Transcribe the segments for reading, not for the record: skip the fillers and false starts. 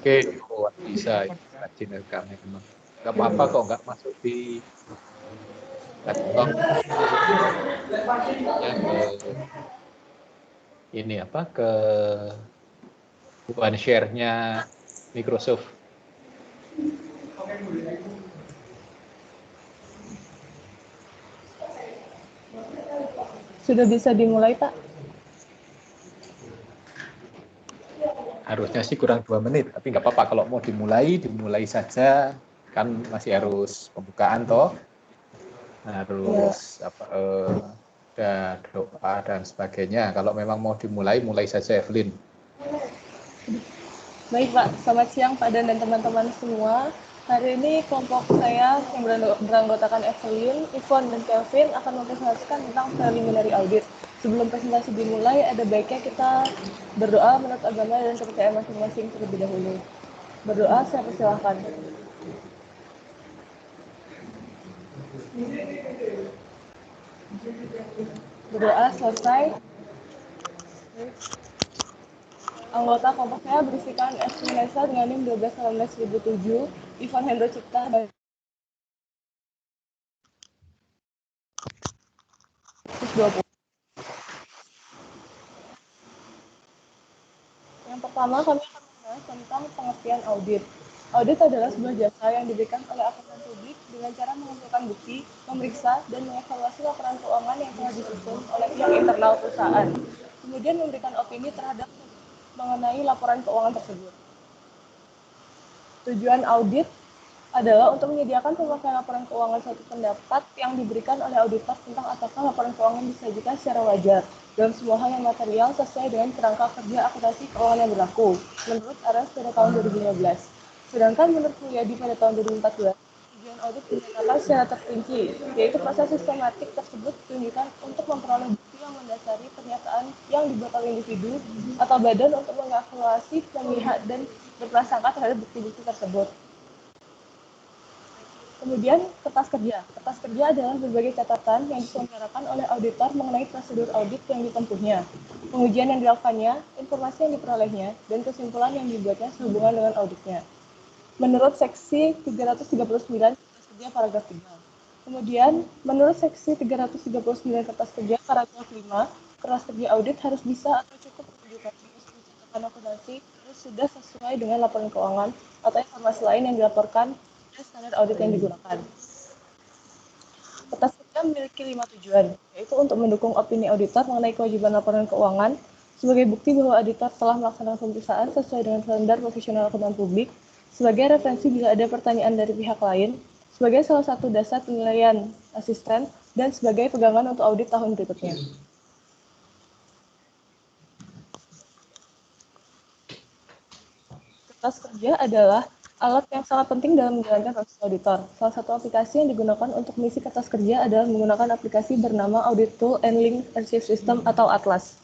Oke, oh, bisa rajin rekamnya memang. Nggak apa-apa kok nggak masuk di laptop. Ya, ini apa ke bukan share-nya Microsoft. Sudah bisa dimulai, Pak? Harusnya sih kurang 2 menit, tapi nggak apa-apa kalau mau dimulai saja. Kan masih harus pembukaan toh, harus ada doa dan sebagainya. Kalau memang mau dimulai, mulai saja Evelyn. Baik Pak, selamat siang Pak Dan teman-teman semua. Hari ini kelompok saya yang beranggotakan Evelyn, Yvonne, dan Kelvin akan mempresentasikan tentang preliminary audit. Sebelum presentasi dimulai, ada baiknya kita berdoa menurut agama dan kepercayaan masing-masing terlebih dahulu. Berdoa, saya persilahkan. Berdoa selesai. Anggota kelompok saya berisikan Evelyn Nesa dengan NIM 1218.007, Ivan Hendro Cipta, dan 20. Yang pertama, kami akan membahas tentang pengertian audit. Audit adalah sebuah jasa yang diberikan oleh akuntan publik dengan cara mengumpulkan bukti, memeriksa, dan mengevaluasi laporan keuangan yang telah disusun oleh pihak internal perusahaan. Kemudian memberikan opini terhadap mengenai laporan keuangan tersebut. Tujuan audit adalah untuk menyediakan pemakaian laporan keuangan suatu pendapat yang diberikan oleh auditor tentang apakah laporan keuangan disajikan secara wajar dalam semua hal yang material sesuai dengan kerangka kerja akuntansi keuangan yang berlaku menurut ARAS pada tahun 2015. Sedangkan menurut Mulyadi pada tahun 2014, tujuan audit dinyatakan secara terperinci, yaitu proses sistematik tersebut ditunjukkan untuk memperoleh bukti yang mendasari pernyataan yang dibuat oleh individu atau badan untuk mengevaluasi, memihak, dan berprasangka terhadap bukti-bukti tersebut. Kemudian, kertas kerja. Kertas kerja adalah berbagai catatan yang diselenggarakan oleh auditor mengenai prosedur audit yang ditempuhnya, pengujian yang dilakukannya, informasi yang diperolehnya, dan kesimpulan yang dibuatnya sehubungan dengan auditnya. Menurut seksi 339 kertas kerja paragraf 3. Kemudian, menurut seksi 339 kertas kerja paragraf 5, kertas kerja audit harus bisa atau cukup menunjukkan catatan akuntansi harus sudah sesuai dengan laporan keuangan atau informasi lain yang dilaporkan dan standar audit yang digunakan. Kertas kerja memiliki 5 tujuan, yaitu untuk mendukung opini auditor mengenai kewajiban laporan keuangan, sebagai bukti bahwa auditor telah melaksanakan pemeriksaan sesuai dengan standar profesional akuntan publik, sebagai referensi bila ada pertanyaan dari pihak lain, sebagai salah satu dasar penilaian asisten, dan sebagai pegangan untuk audit tahun berikutnya. Kertas kerja adalah alat yang sangat penting dalam menjalankan proses auditor. Salah satu aplikasi yang digunakan untuk mengisi kertas kerja adalah menggunakan aplikasi bernama Audit Tool and Link Archive System atau Atlas.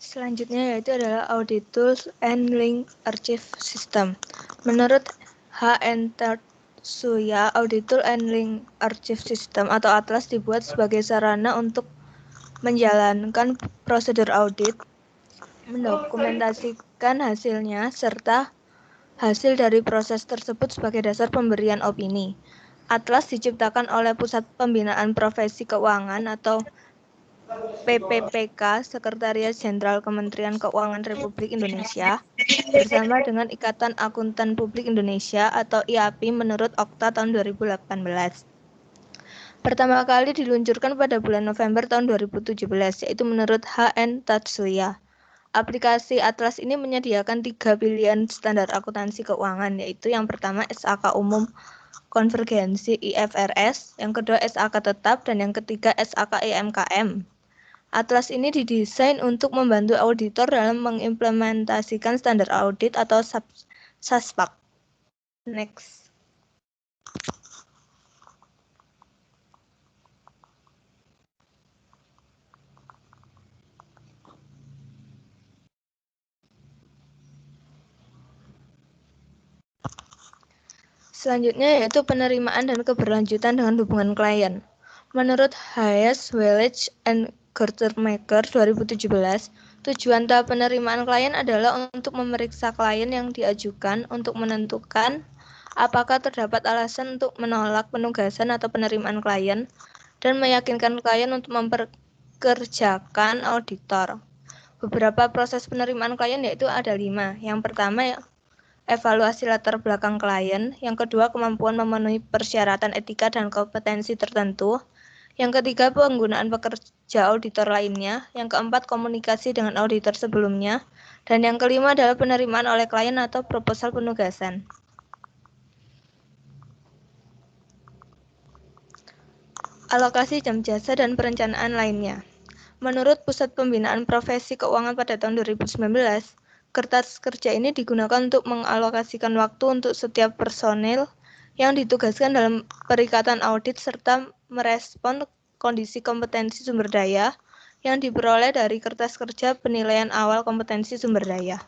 Selanjutnya yaitu adalah Audit Tools and Link Archive System. Menurut H.N. Tatsuya, Audit Tool and Link Archive System atau Atlas dibuat sebagai sarana untuk menjalankan prosedur audit, mendokumentasikan hasilnya, serta hasil dari proses tersebut sebagai dasar pemberian opini. Atlas diciptakan oleh Pusat Pembinaan Profesi Keuangan atau PPPK, Sekretariat Jenderal Kementerian Keuangan Republik Indonesia, bersama dengan Ikatan Akuntan Publik Indonesia atau IAPI menurut Okta tahun 2018. Pertama kali diluncurkan pada bulan November tahun 2017, yaitu menurut H.N. Tatsuya. Aplikasi Atlas ini menyediakan 3 pilihan standar akuntansi keuangan, yaitu yang pertama SAK Umum Konvergensi IFRS, yang kedua SAK Tetap, dan yang ketiga SAK IMKM. Atlas ini didesain untuk membantu auditor dalam mengimplementasikan standar audit atau SASPAK. Next. Selanjutnya yaitu penerimaan dan keberlanjutan dengan hubungan klien. Menurut Hayes, Welch, and Gertermaker 2017, tujuan tahap penerimaan klien adalah untuk memeriksa klien yang diajukan untuk menentukan apakah terdapat alasan untuk menolak penugasan atau penerimaan klien dan meyakinkan klien untuk memperkerjakan auditor. Beberapa proses penerimaan klien yaitu ada 5. Yang pertama, evaluasi latar belakang klien. Yang kedua, kemampuan memenuhi persyaratan etika dan kompetensi tertentu. Yang ketiga, penggunaan pekerja auditor lainnya. Yang keempat, komunikasi dengan auditor sebelumnya. Dan yang kelima adalah penerimaan oleh klien atau proposal penugasan. Alokasi jam jasa dan perencanaan lainnya. Menurut Pusat Pembinaan Profesi Keuangan pada tahun 2019, kertas kerja ini digunakan untuk mengalokasikan waktu untuk setiap personil yang ditugaskan dalam perikatan audit serta merespon kondisi kompetensi sumber daya yang diperoleh dari kertas kerja penilaian awal kompetensi sumber daya.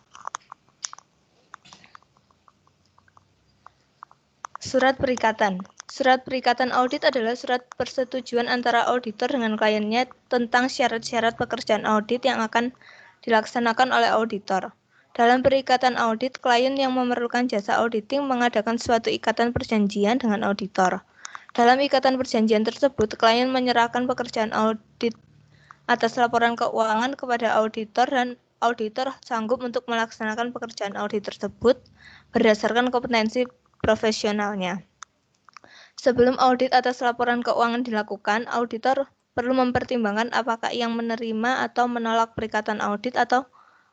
Surat perikatan. Surat perikatan audit adalah surat persetujuan antara auditor dengan kliennya tentang syarat-syarat pekerjaan audit yang akan dilaksanakan oleh auditor. Dalam perikatan audit, klien yang memerlukan jasa auditing mengadakan suatu ikatan perjanjian dengan auditor. Dalam ikatan perjanjian tersebut, klien menyerahkan pekerjaan audit atas laporan keuangan kepada auditor dan auditor sanggup untuk melaksanakan pekerjaan audit tersebut berdasarkan kompetensi profesionalnya. Sebelum audit atas laporan keuangan dilakukan, auditor perlu mempertimbangkan apakah yang menerima atau menolak perikatan audit atau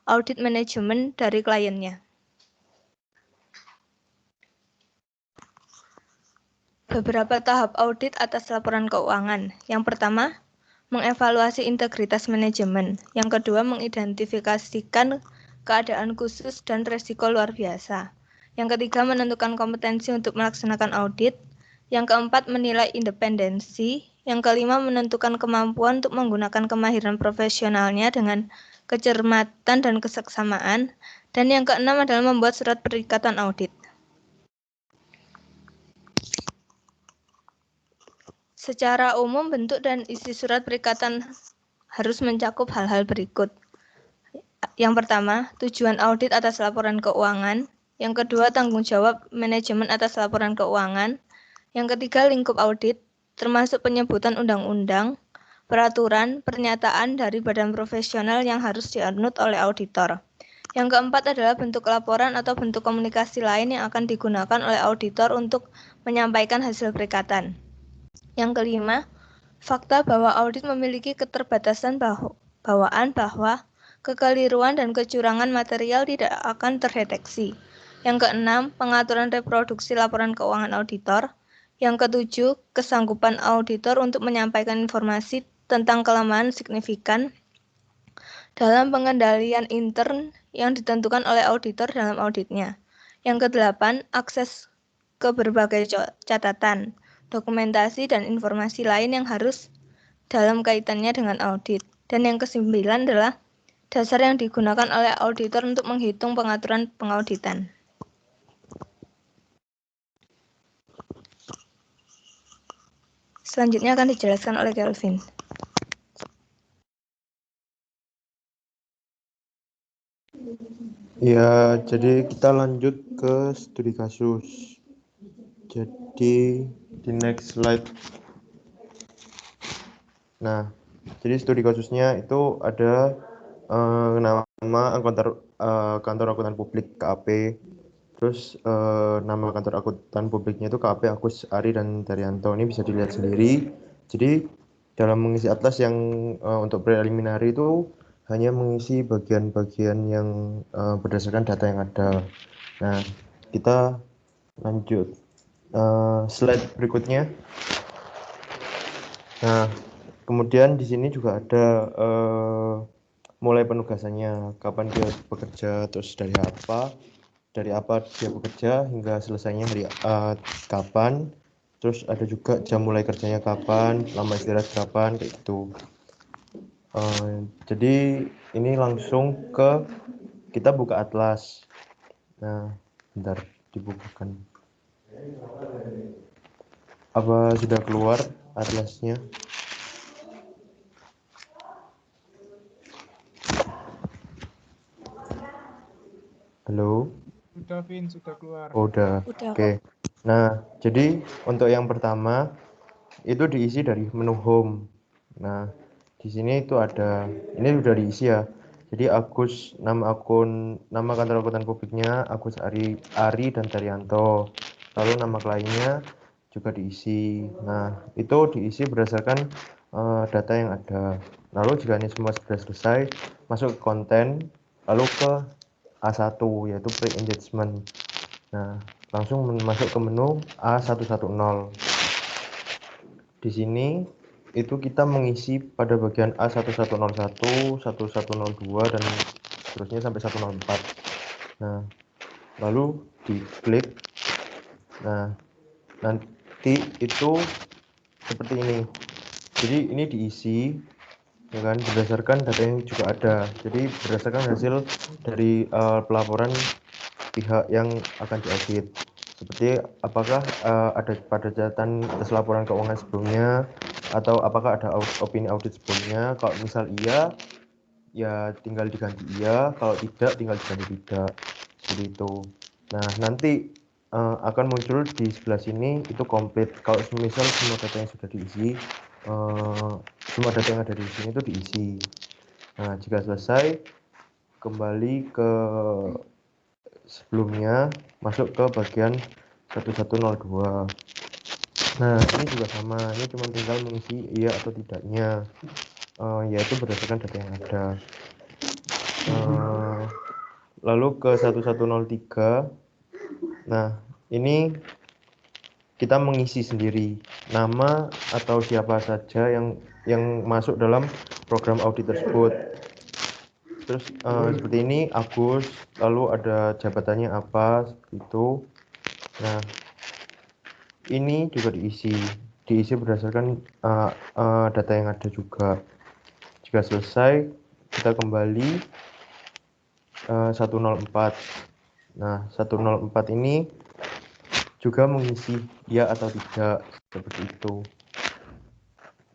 audit manajemen dari kliennya. Beberapa tahap audit atas laporan keuangan. Yang pertama, mengevaluasi integritas manajemen. Yang kedua, mengidentifikasikan keadaan khusus dan risiko luar biasa. Yang ketiga, menentukan kompetensi untuk melaksanakan audit. Yang keempat, menilai independensi. Yang kelima, menentukan kemampuan untuk menggunakan kemahiran profesionalnya dengan kecermatan dan keseksamaan. Dan yang keenam adalah membuat surat perikatan audit. Secara umum, bentuk dan isi surat perikatan harus mencakup hal-hal berikut. Yang pertama, tujuan audit atas laporan keuangan. Yang kedua, tanggung jawab manajemen atas laporan keuangan. Yang ketiga, lingkup audit, termasuk penyebutan undang-undang, peraturan, pernyataan dari badan profesional yang harus dianut oleh auditor. Yang keempat adalah bentuk laporan atau bentuk komunikasi lain yang akan digunakan oleh auditor untuk menyampaikan hasil perikatan. Yang kelima, fakta bahwa audit memiliki keterbatasan bawaan bahwa kekeliruan dan kecurangan material tidak akan terdeteksi. Yang keenam, pengaturan reproduksi laporan keuangan auditor. Yang ketujuh, kesanggupan auditor untuk menyampaikan informasi tentang kelemahan signifikan dalam pengendalian intern yang ditentukan oleh auditor dalam auditnya. Yang kedelapan, akses ke berbagai catatan, dokumentasi, dan informasi lain yang harus dalam kaitannya dengan audit. Dan yang kesembilan adalah dasar yang digunakan oleh auditor untuk menghitung pengaturan pengauditan. Selanjutnya akan dijelaskan oleh Kelvin. Ya, jadi kita lanjut ke studi kasus. Jadi di next slide. Nah, jadi studi kasusnya itu ada nama kantor akuntan publik KAP, terus nama kantor akuntan publiknya itu KAP Agus Ari dan Daryanto. Ini bisa dilihat sendiri. Jadi dalam mengisi atlas yang untuk preliminary itu hanya mengisi bagian-bagian yang berdasarkan data yang ada. Nah, kita lanjut slide berikutnya. Nah, kemudian di sini juga ada mulai penugasannya, kapan dia bekerja, terus dari apa dia bekerja hingga selesainya hari kapan, terus ada juga jam mulai kerjanya kapan, lama istirahat kapan, kayak gitu. Jadi ini langsung ke kita buka atlas. Nah, bentar dibukakan. Apa sudah keluar atlasnya. Halo? Sudah, Vin, sudah keluar. Oh, udah. Udah Oke. Nah, jadi untuk yang pertama itu diisi dari menu home. Nah, di sini itu ada, ini sudah diisi ya. Jadi Agus, nama kantor akuntan publiknya Agus Ari dan Daryanto. Lalu nama kliennya juga diisi. Nah, itu diisi berdasarkan data yang ada. Lalu jika ini semua sudah selesai, masuk ke konten, lalu ke A1 yaitu pre-engagement. Nah, langsung masuk ke menu A110. Di sini itu kita mengisi pada bagian A1101, 1102 dan seterusnya sampai 104. Nah, lalu diklik. Nah, nanti itu seperti ini. Jadi ini diisi ya kan berdasarkan data yang juga ada. Jadi berdasarkan hasil dari pelaporan pihak yang akan diaudit. Seperti apakah ada pada catatan atas laporan keuangan sebelumnya atau apakah ada opini audit sebelumnya. Kalau misal iya, ya tinggal diganti iya. Kalau tidak, tinggal diganti tidak. Seperti itu. Nah, nanti akan muncul di sebelah sini itu komplit. Kalau misal semua data yang sudah diisi, semua data yang ada di sini itu diisi. Nah, jika selesai, kembali ke sebelumnya, masuk ke bagian 1102. Nah, ini juga sama, ini cuma tinggal mengisi iya atau tidaknya, yaitu berdasarkan data yang ada. Lalu ke 1103. Nah, ini kita mengisi sendiri nama atau siapa saja yang masuk dalam program audit tersebut. Terus seperti ini Agus, lalu ada jabatannya apa itu. Nah, ini juga diisi berdasarkan data yang ada juga. Jika selesai, kita kembali 104. Nah, 104 ini juga mengisi ya atau tidak, seperti itu.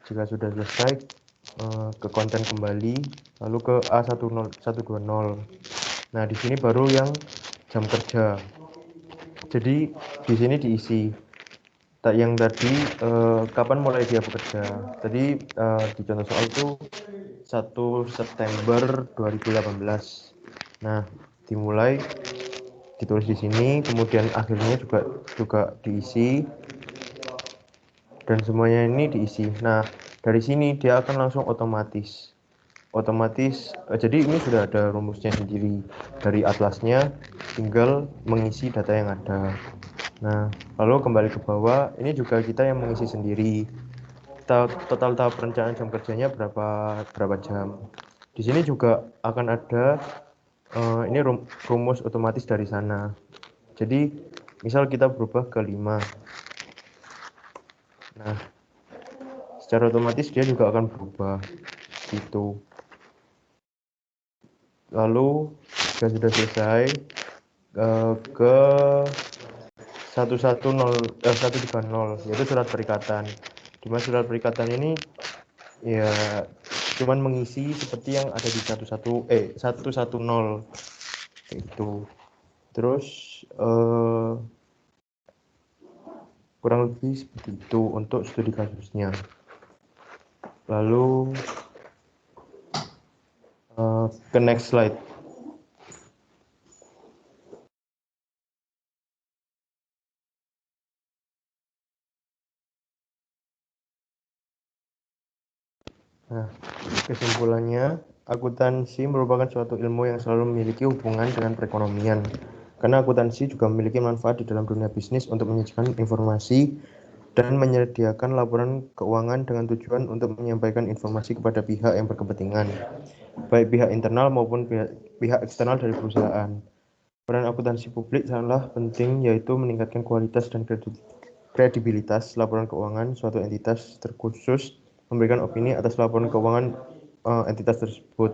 Jika sudah selesai, ke konten kembali, lalu ke A120. Nah, di sini baru yang jam kerja. Jadi di sini diisi. Yang tadi kapan mulai dia bekerja. Tadi di contoh soal itu 1 September 2018. Nah, dimulai ditulis di sini, kemudian akhirnya juga diisi dan semuanya ini diisi. Nah, dari sini dia akan langsung otomatis. Jadi ini sudah ada rumusnya sendiri dari atlasnya, tinggal mengisi data yang ada. Nah, lalu kembali ke bawah, ini juga kita yang mengisi sendiri. Total tahap perencanaan jam kerjanya berapa jam. Di sini juga akan ada ini rumus otomatis dari sana. Jadi misal kita berubah ke 5. Nah, secara otomatis dia juga akan berubah gitu. Lalu jika sudah selesai ke 130 yaitu surat perikatan. Di mana surat perikatan ini ya cuman mengisi seperti yang ada di 110 itu. Terus kurang lebih seperti itu untuk studi kasusnya. Lalu ke next slide. Nah, kesimpulannya, akuntansi merupakan suatu ilmu yang selalu memiliki hubungan dengan perekonomian. Karena akuntansi juga memiliki manfaat di dalam dunia bisnis untuk menyajikan informasi dan menyediakan laporan keuangan dengan tujuan untuk menyampaikan informasi kepada pihak yang berkepentingan, baik pihak internal maupun pihak eksternal dari perusahaan. Peran akuntansi publik sangatlah penting, yaitu meningkatkan kualitas dan kredibilitas laporan keuangan suatu entitas, terkhusus memberikan opini atas laporan keuangan entitas tersebut.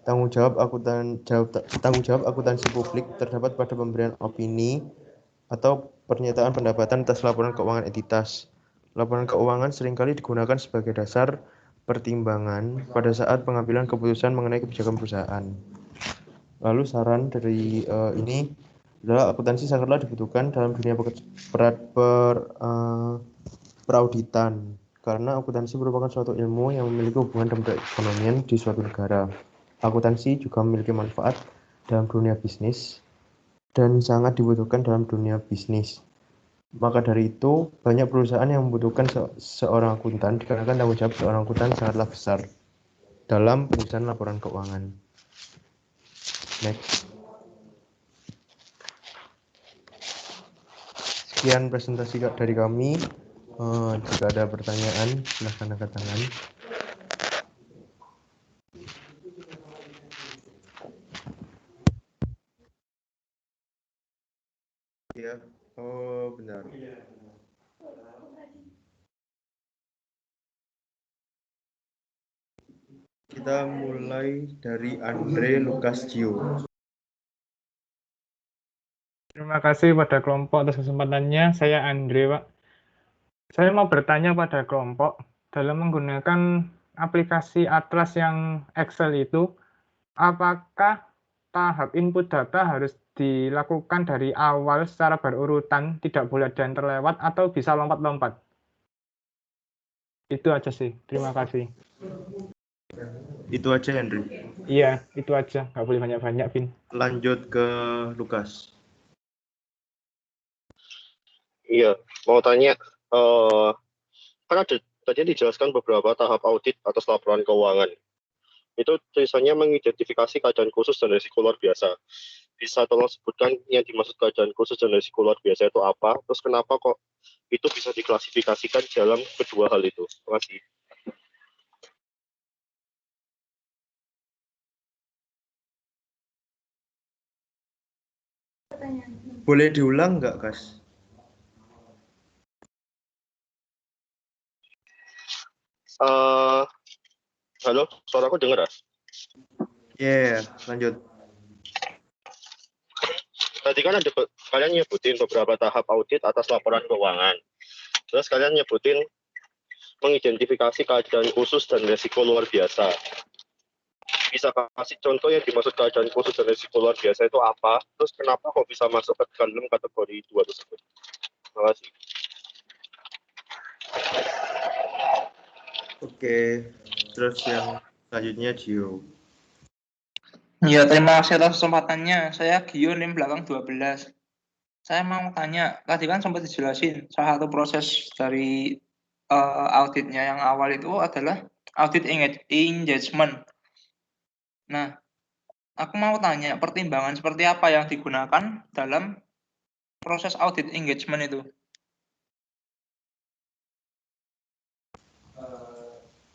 Tanggung jawab akuntansi publik terdapat pada pemberian opini atau pernyataan pendapatan atas laporan keuangan entitas. Laporan keuangan seringkali digunakan sebagai dasar pertimbangan pada saat pengambilan keputusan mengenai kebijakan perusahaan. Lalu saran dari ini adalah akuntansi sangatlah dibutuhkan dalam dunia perauditan karena akuntansi merupakan suatu ilmu yang memiliki hubungan dengan perekonomian di suatu negara. Akuntansi juga memiliki manfaat dalam dunia bisnis dan sangat dibutuhkan dalam dunia bisnis. Maka dari itu, banyak perusahaan yang membutuhkan seorang akuntan dikarenakan tanggung jawab seorang akuntan sangatlah besar dalam penyusunan laporan keuangan. Next. Sekian presentasi dari kami. Jika ada pertanyaan, silahkan angkat tangan. Ya, oh benar. Kita mulai dari Andre Lukas Gio. Terima kasih pada kelompok atas kesempatannya. Saya Andre, Pak. Saya mau bertanya pada kelompok, dalam menggunakan aplikasi Atlas yang Excel itu, apakah tahap input data harus dilakukan dari awal secara berurutan, tidak boleh ada yang terlewat, atau bisa lompat-lompat? Itu aja sih. Terima kasih. Itu aja, Henry. Iya, itu aja. Nggak boleh banyak-banyak, Vin. Lanjut ke Lukas. Iya, mau tanya, kan ada tadi dijelaskan beberapa tahap audit atas laporan keuangan. Itu tulisannya mengidentifikasi keadaan khusus dan risiko luar biasa. Bisa tolong sebutkan yang dimaksud keadaan khusus dan risiko luar biasa itu apa? Terus kenapa kok itu bisa diklasifikasikan dalam kedua hal itu? Terima kasih. Boleh diulang nggak, Kas? Halo, suaraku dengar ya? Yeah, lanjut. Tadi kan ada kalian nyebutin beberapa tahap audit atas laporan keuangan. Terus kalian nyebutin mengidentifikasi keadaan khusus dan risiko luar biasa. Bisa kasih contoh yang dimaksud keadaan khusus dan risiko luar biasa itu apa? Terus kenapa kok bisa masuk ke dalam kategori 2 tersebut? Terima kasih. Oke, terus yang selanjutnya Gio. Ya, terima kasih atas kesempatannya. Saya Gio, NIM belakang 12. Saya mau tanya, tadi kan sempat dijelasin, salah satu proses dari auditnya yang awal itu adalah audit engagement. Nah, aku mau tanya, pertimbangan seperti apa yang digunakan dalam proses audit engagement itu?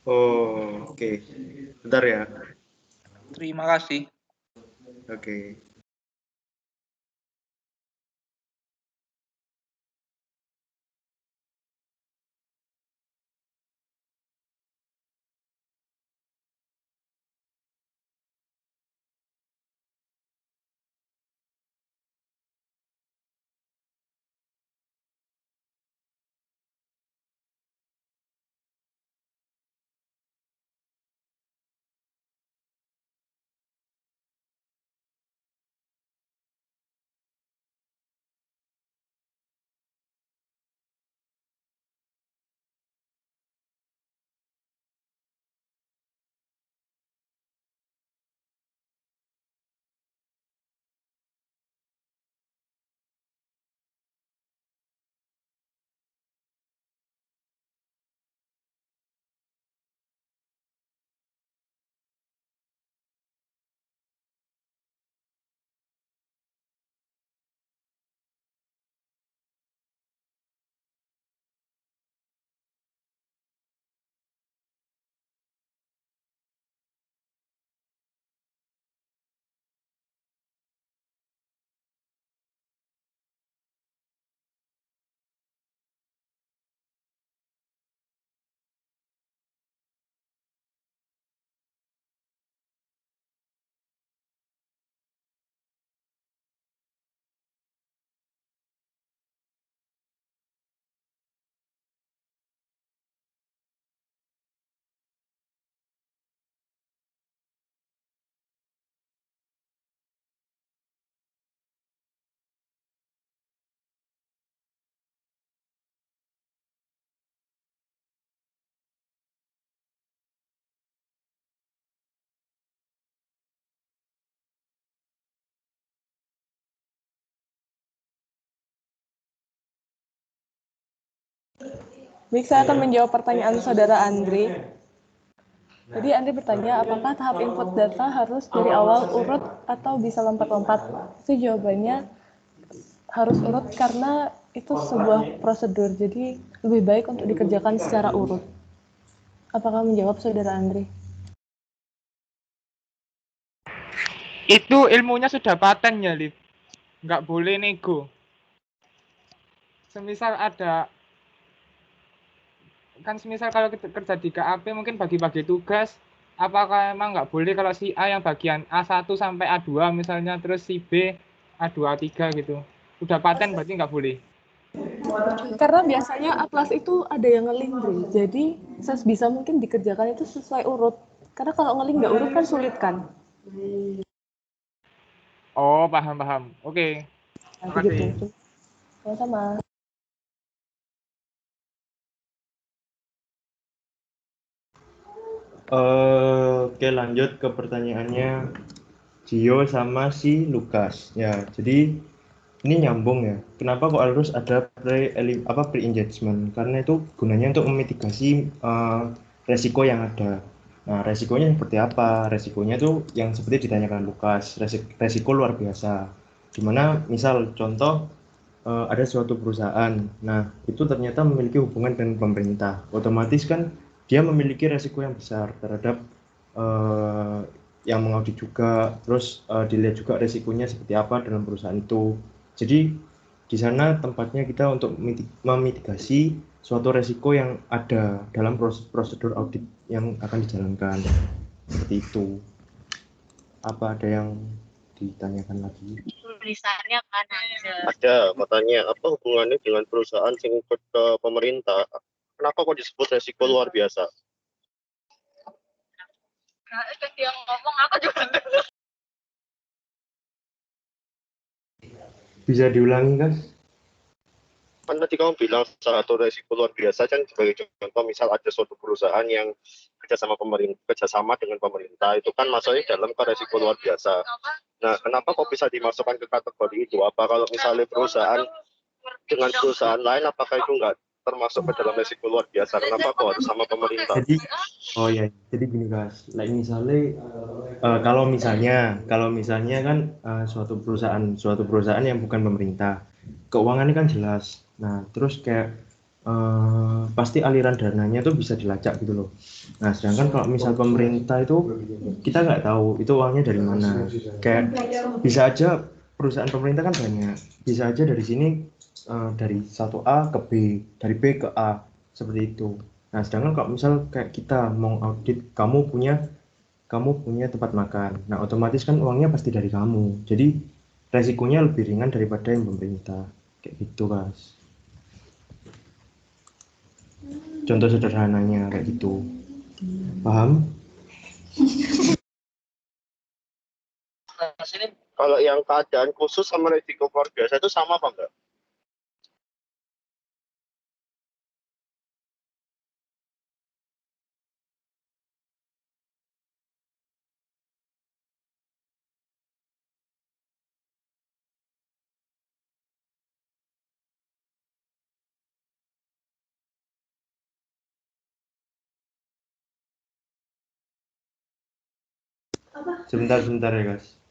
Oh, oke. Bentar ya. Terima kasih. Oke. Baik, saya akan menjawab pertanyaan saudara Andre. Jadi Andre bertanya, apakah tahap input data harus dari awal urut atau bisa lompat-lompat? Itu jawabannya harus urut karena itu sebuah prosedur, jadi lebih baik untuk dikerjakan secara urut. Apakah menjawab saudara Andre? Itu ilmunya sudah paten ya, Liv. Nggak boleh nego. Semisal kalau kita kerja di KAP mungkin bagi-bagi tugas, apakah emang nggak boleh kalau si A yang bagian A1 sampai A2 misalnya, terus si B A2 A3 gitu. Udah paten berarti nggak boleh. Karena biasanya atlas itu ada yang nge-link, Dri. Jadi sebisa mungkin dikerjakan itu sesuai urut. Karena kalau nge-link nggak urut kan sulit kan. Oh, paham. Oke. Nah, Makasih. begitu. Sama-sama. Oke, lanjut ke pertanyaannya Gio sama si Lukas. Ya, jadi ini nyambung ya. Kenapa kok harus ada pre-engagement? Karena itu gunanya untuk memitigasi resiko yang ada. Nah, resikonya seperti apa? Resikonya tuh yang seperti ditanyakan Lukas, resiko luar biasa. Dimana misal contoh ada suatu perusahaan, nah itu ternyata memiliki hubungan dengan pemerintah. Otomatis kan dia memiliki resiko yang besar terhadap eh, yang mengaudit juga, terus dilihat juga resikonya seperti apa dalam perusahaan itu. Jadi di sana tempatnya kita untuk memitigasi suatu resiko yang ada dalam prosedur audit yang akan dijalankan. Seperti itu. Apa ada yang ditanyakan lagi? Tulisannya kan ada. Ada, katanya apa hubungannya dengan perusahaan yang ikut ke pemerintah? Kenapa kok disebut resiko luar biasa? Nah, itu dia ngomong aku juga Bisa diulangi, Kas? Kan tadi kamu bilang salah satu resiko luar biasa kan sebagai contoh misal ada suatu perusahaan yang kerjasama dengan pemerintah itu kan masuknya dalam ke resiko luar biasa. Nah, kenapa kok bisa dimasukkan ke kategori itu? Apa kalau misalnya perusahaan dengan perusahaan lain apakah itu enggak termasuk ke dalam resiko luar biasa? Kenapa kok harus sama pemerintah? Jadi gini Kas, kalau misalnya kan suatu perusahaan yang bukan pemerintah, keuangannya kan jelas. Nah, terus kayak pasti aliran dananya tuh bisa dilacak gitu loh. Nah, sedangkan kalau misal pemerintah itu kita nggak tahu itu uangnya dari mana. Kayak bisa aja perusahaan pemerintah kan banyak, bisa aja dari sini dari 1A ke B, dari B ke A, seperti itu. Nah, sedangkan kalau misal kayak kita mau audit, kamu punya tempat makan. Nah, otomatis kan uangnya pasti dari kamu. Jadi resikonya lebih ringan daripada yang pemerintah. Kayak gitu, Mas. Contoh sederhananya kayak gitu. Paham? Kalau yang keadaan khusus sama resiko luar biasa itu sama apa enggak? Sebentar ya, guys.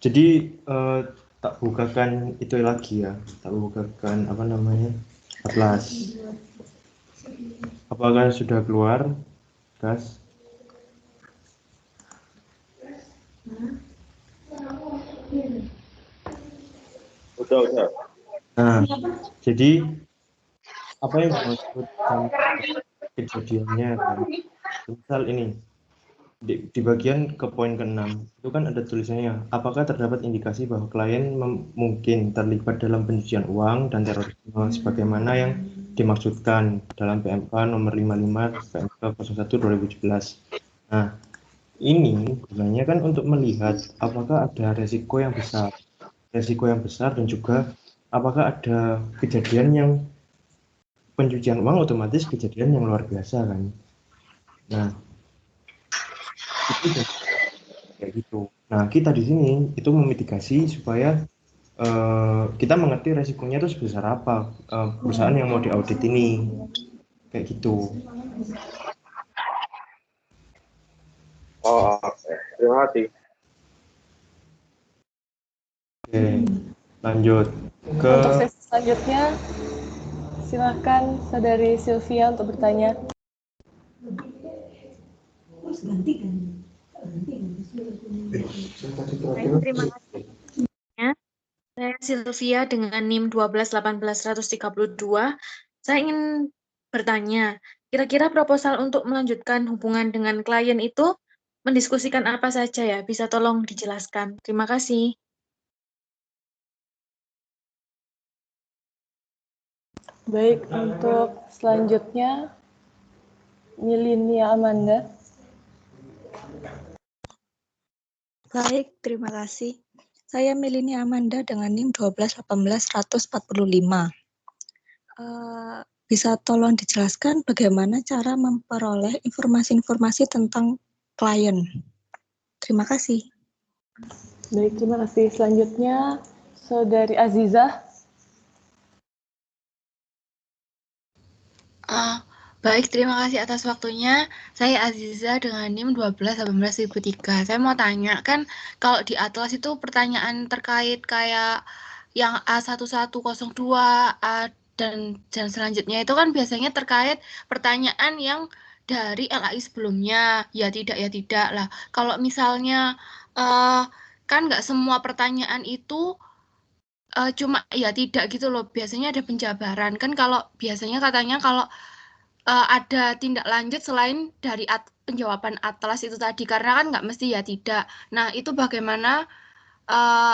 Jadi tak bukakan itu lagi ya, tak bukakan apa namanya atlas. Apakah sudah keluar, Gas? Udah. Nah, jadi apa yang dimaksud sama kejadiannya kan? Misal ini di bagian ke poin ke-6 itu kan ada tulisannya, apakah terdapat indikasi bahwa klien mungkin terlibat dalam pencucian uang dan terorisme sebagaimana yang dimaksudkan dalam PMK nomor 55 PMK 01 2017. Nah, ini gunanya kan untuk melihat apakah ada resiko yang besar dan juga apakah ada kejadian yang pencucian uang, otomatis kejadian yang luar biasa kan. Nah, itu kayak gitu. Nah, kita di sini itu memitigasi supaya kita mengerti resikonya itu sebesar apa perusahaan yang mau diaudit ini, kayak gitu. Oh, oke. Terima kasih. Oke, lanjut ke Untuk sesi selanjutnya, silakan Saudari Sylvia untuk bertanya. Baik, terima kasih. Saya Sylvia dengan NIM 1218132. Saya ingin bertanya, kira-kira proposal untuk melanjutkan hubungan dengan klien itu mendiskusikan apa saja ya? Bisa tolong dijelaskan. Terima kasih. Baik, untuk selanjutnya, Milinia Amanda. Baik, terima kasih. Saya Milinia Amanda dengan NIM 1218145. Bisa tolong dijelaskan bagaimana cara memperoleh informasi-informasi tentang klien? Terima kasih. Baik, terima kasih. Selanjutnya, Saudari Azizah. Baik, terima kasih atas waktunya. Saya Aziza dengan NIM 1218.003. Saya mau tanya, kan kalau di Atlas itu pertanyaan terkait kayak yang A1102, dan selanjutnya itu kan biasanya terkait pertanyaan yang dari LAI sebelumnya, ya tidak lah. Kalau misalnya kan nggak semua pertanyaan itu cuma ya tidak gitu loh. Biasanya ada penjabaran. Kan kalau biasanya katanya kalau ada tindak lanjut selain dari penjawaban Atlas itu tadi, karena kan nggak mesti ya tidak. Nah, itu bagaimana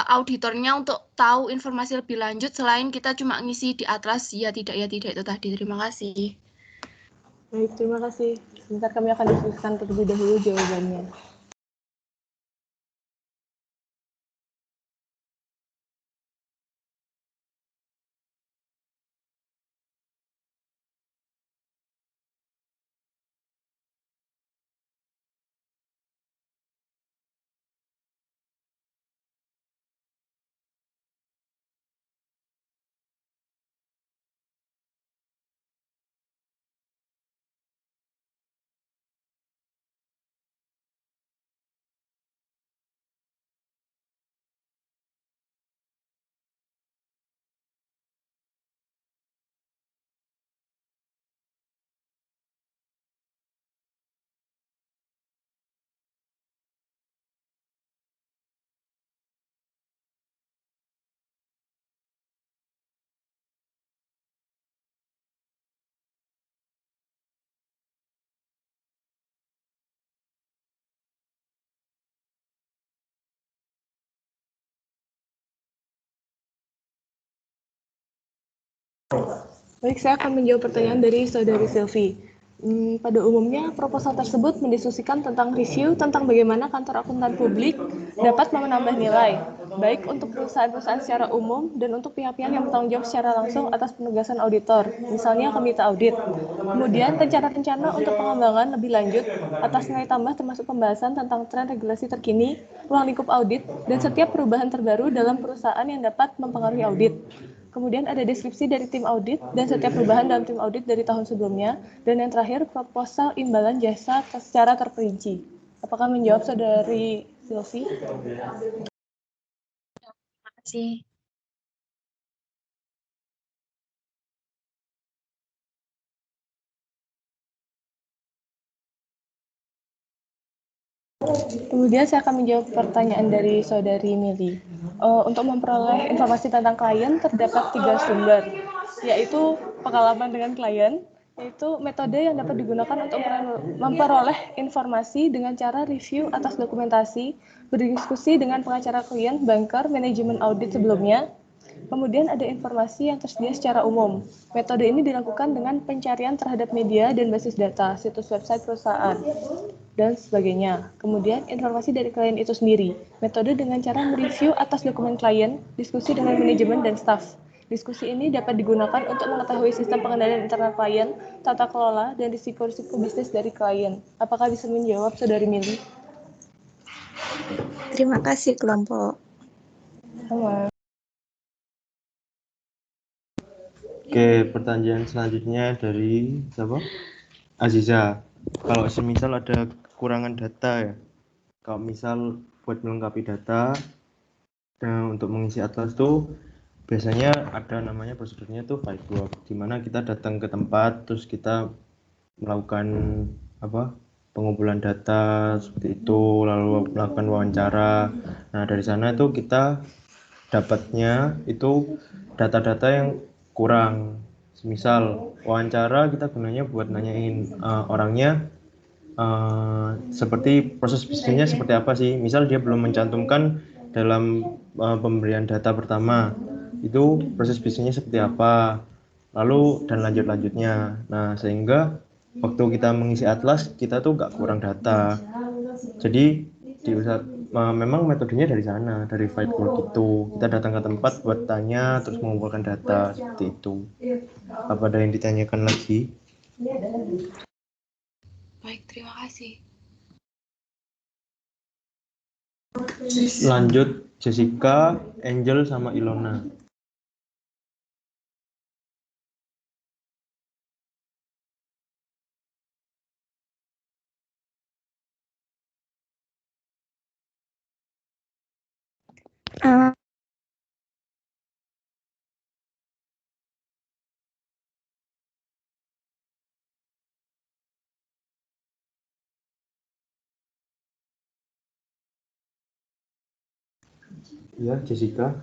auditornya untuk tahu informasi lebih lanjut selain kita cuma ngisi di Atlas ya tidak itu tadi. Terima kasih. Baik, terima kasih. Sebentar kami akan diskusikan terlebih dahulu jawabannya. Baik, saya akan menjawab pertanyaan dari Saudari Sylvie. Pada umumnya, proposal tersebut mendiskusikan tentang review tentang bagaimana kantor akuntan publik dapat menambah nilai, baik untuk perusahaan-perusahaan secara umum dan untuk pihak-pihak yang bertanggung jawab secara langsung atas penugasan auditor, misalnya komite audit. Kemudian, rencana-rencana untuk pengembangan lebih lanjut atas nilai tambah termasuk pembahasan tentang tren regulasi terkini, ruang lingkup audit, dan setiap perubahan terbaru dalam perusahaan yang dapat mempengaruhi audit. Kemudian ada deskripsi dari tim audit dan setiap perubahan dalam tim audit dari tahun sebelumnya. Dan yang terakhir, proposal imbalan jasa secara terperinci. Apakah menjawab Saudari Sylvie? kasih. Kemudian saya akan menjawab pertanyaan dari Saudari Mili. Untuk memperoleh informasi tentang klien terdapat 3 sumber, yaitu pengalaman dengan klien, yaitu metode yang dapat digunakan untuk memperoleh informasi dengan cara review atas dokumentasi, berdiskusi dengan pengacara klien, banker, manajemen audit sebelumnya. Kemudian ada informasi yang tersedia secara umum. Metode ini dilakukan dengan pencarian terhadap media dan basis data, situs website perusahaan, dan sebagainya. Kemudian informasi dari klien itu sendiri. Metode dengan cara mereview atas dokumen klien, diskusi dengan manajemen dan staf. Diskusi ini dapat digunakan untuk mengetahui sistem pengendalian internal klien, tata kelola, dan risiko-risiko bisnis dari klien. Apakah bisa menjawab, Saudari Mili? Terima kasih kelompok. Sama. Oke, pertanyaan selanjutnya dari siapa? Aziza. Kalau semisal ada kekurangan data ya, kalau misal buat melengkapi data dan untuk mengisi atlas tuh biasanya ada namanya prosedurnya tuh fieldwork, di mana kita datang ke tempat terus kita melakukan pengumpulan data seperti itu, lalu melakukan wawancara. Nah dari sana itu kita dapatnya itu data-data yang kurang. Misal wawancara kita gunanya buat nanyain orangnya seperti proses bisnisnya seperti apa sih. Misal dia belum mencantumkan dalam pemberian data pertama itu proses bisnisnya seperti apa, lalu dan lanjut-lanjutnya. Nah sehingga waktu kita mengisi atlas kita tuh nggak kurang data. Jadi memang metodenya dari sana, dari fieldwork itu. Kita datang ke tempat buat tanya, terus mengumpulkan data, seperti itu. Apa ada yang ditanyakan lagi? Baik, terima kasih. Lanjut Jessica, Angel, sama Ilona. Uh, Ya, Jessica.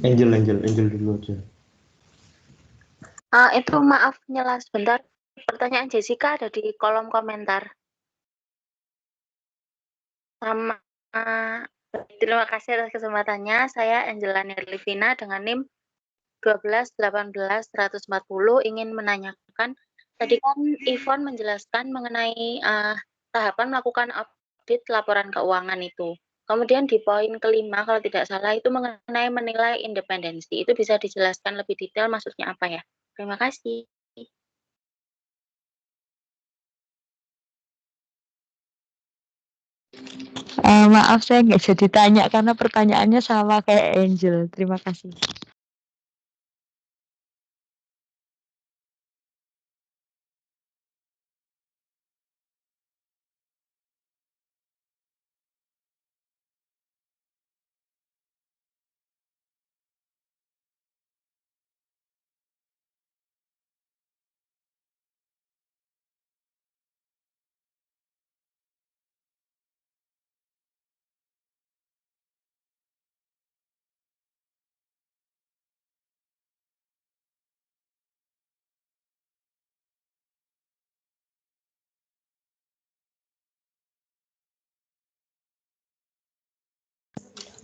Angel dulu aja. Itu maaf nyela sebentar. Pertanyaan Jessica ada di kolom komentar. Sama terima kasih atas kesempatannya. Saya Angela Nirlivina dengan NIM 12181140 ingin menanyakan, tadi kan Ivon menjelaskan mengenai tahapan melakukan audit laporan keuangan itu. Kemudian di poin kelima kalau tidak salah itu mengenai menilai independensi. Itu bisa dijelaskan lebih detail maksudnya apa ya? Terima kasih. Maaf saya nggak jadi tanya karena pertanyaannya sama kayak Angel. Terima kasih.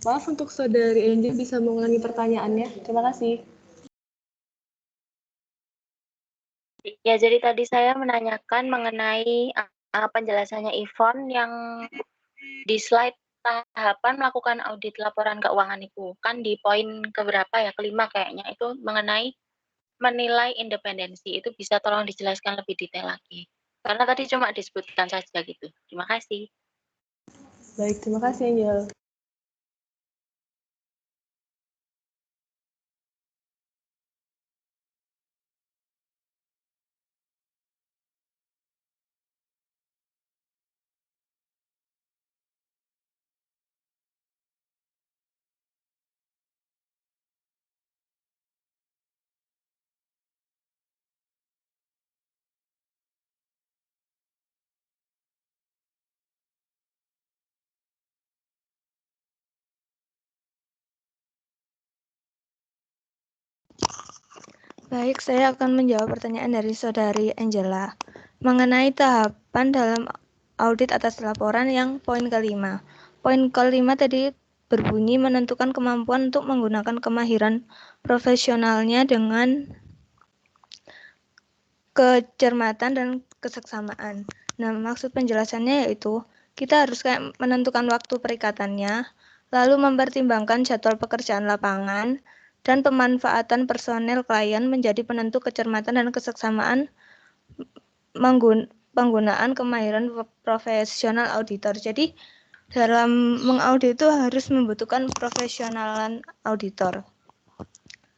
Maaf untuk Saudari Angel bisa mengulangi pertanyaannya. Terima kasih. Ya, jadi tadi saya menanyakan mengenai penjelasannya Ivon yang di slide tahapan melakukan audit laporan keuangan itu. Kan di poin keberapa ya, kelima kayaknya, itu mengenai menilai independensi. Itu bisa tolong dijelaskan lebih detail lagi. Karena tadi cuma disebutkan saja gitu. Terima kasih. Baik, terima kasih Angel. Baik, saya akan menjawab pertanyaan dari Saudari Angela mengenai tahapan dalam audit atas laporan yang poin kelima. Poin kelima tadi berbunyi menentukan kemampuan untuk menggunakan kemahiran profesionalnya dengan kecermatan dan keseksamaan. Nah, maksud penjelasannya yaitu kita harus kayak menentukan waktu perikatannya, lalu mempertimbangkan jadwal pekerjaan lapangan, dan pemanfaatan personel klien menjadi penentu kecermatan dan keseksamaan penggunaan kemahiran profesional auditor. Jadi dalam mengaudit itu harus membutuhkan profesionalan auditor.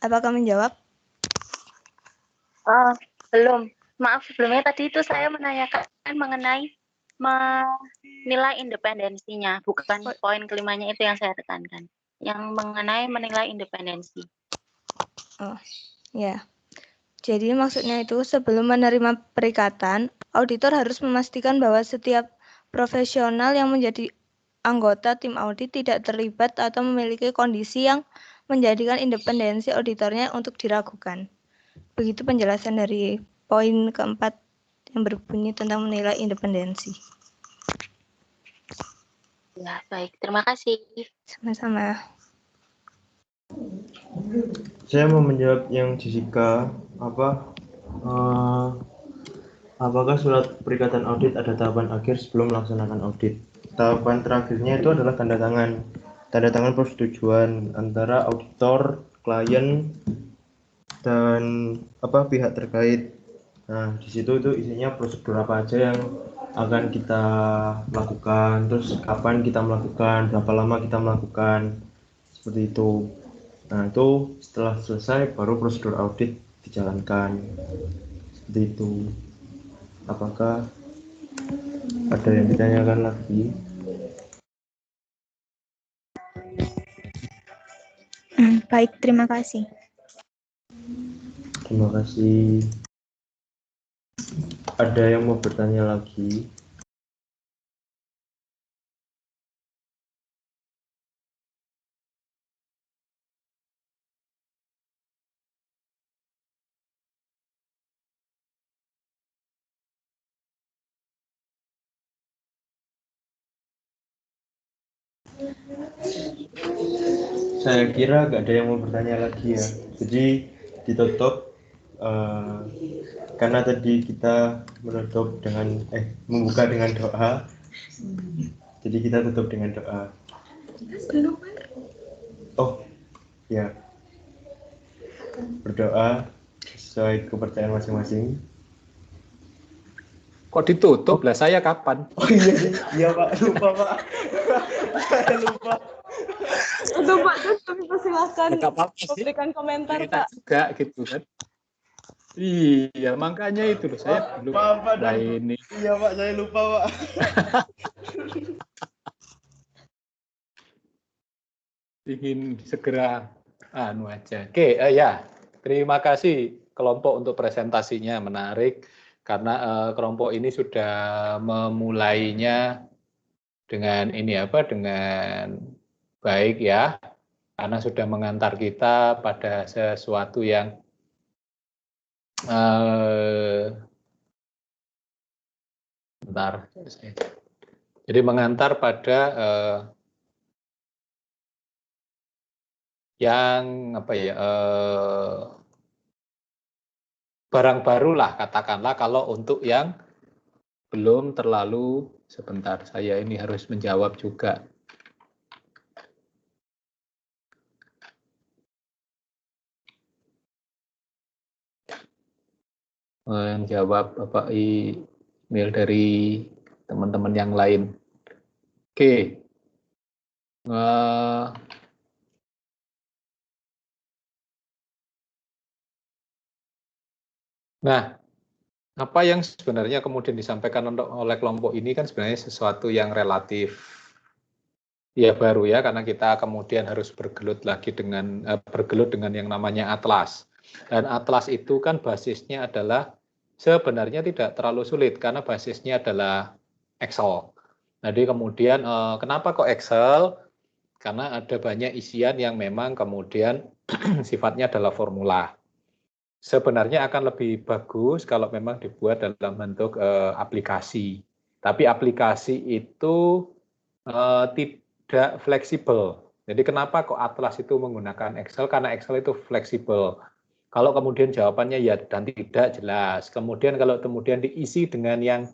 Apakah menjawab? Belum. Maaf sebelumnya tadi itu saya menanyakan mengenai menilai independensinya, bukan poin kelimanya itu yang saya tekankan. Yang mengenai menilai independensi. Oh, ya. Jadi maksudnya itu sebelum menerima perikatan, auditor harus memastikan bahwa setiap profesional yang menjadi anggota tim audit tidak terlibat atau memiliki kondisi yang menjadikan independensi auditornya untuk diragukan. Begitu penjelasan dari poin keempat yang berbunyi tentang menilai independensi. Ya, baik. Terima kasih. Sama-sama. Saya mau menjawab yang Jessica, apakah surat perikatan audit ada tahapan akhir sebelum melaksanakan audit? Tahapan terakhirnya itu adalah tanda tangan persetujuan antara auditor, klien, dan pihak terkait. Nah, di situ itu isinya prosedur apa aja yang akan kita lakukan, terus kapan kita melakukan, berapa lama kita melakukan, seperti itu. Nah, itu setelah selesai baru prosedur audit dijalankan. Seperti itu. Apakah ada yang ditanyakan lagi? Baik, terima kasih. Terima kasih. Ada yang mau bertanya lagi? Saya kira nggak ada yang mau bertanya lagi ya. Jadi ditutup karena tadi kita membuka dengan doa. Jadi kita tutup dengan doa. Oh, ya. Berdoa sesuai kepercayaan masing-masing. Kok ditutup lah? Saya kapan? Oh iya Pak, lupa Pak. Saya lupa. Untuk Pak Tuh, silakan memberikan komentar Pak. Juga gitu kan. Iya, makanya itu loh saya belum ini. Iya Pak, saya lupa Pak. Ingin segera aja. Oke, ya. Terima kasih kelompok untuk presentasinya, menarik karena kelompok ini sudah memulainya dengan dengan baik ya. Karena sudah mengantar kita pada sesuatu yang jadi mengantar pada yang barang baru lah katakanlah kalau untuk yang belum terlalu sebentar saya ini harus menjawab juga. Menjawab Bapak email dari teman-teman yang lain. Oke. Nah, apa yang sebenarnya kemudian disampaikan oleh kelompok ini kan sebenarnya sesuatu yang relatif ya baru ya, karena kita kemudian harus bergelut dengan yang namanya atlas. Dan atlas itu kan basisnya adalah sebenarnya tidak terlalu sulit karena basisnya adalah Excel. Jadi kemudian kenapa kok Excel? Karena ada banyak isian yang memang kemudian sifatnya adalah formula. Sebenarnya akan lebih bagus kalau memang dibuat dalam bentuk aplikasi. Tapi aplikasi itu tidak fleksibel. Jadi kenapa kok Atlas itu menggunakan Excel? Karena Excel itu fleksibel. Kalau kemudian jawabannya ya dan tidak jelas. Kemudian kalau kemudian diisi dengan yang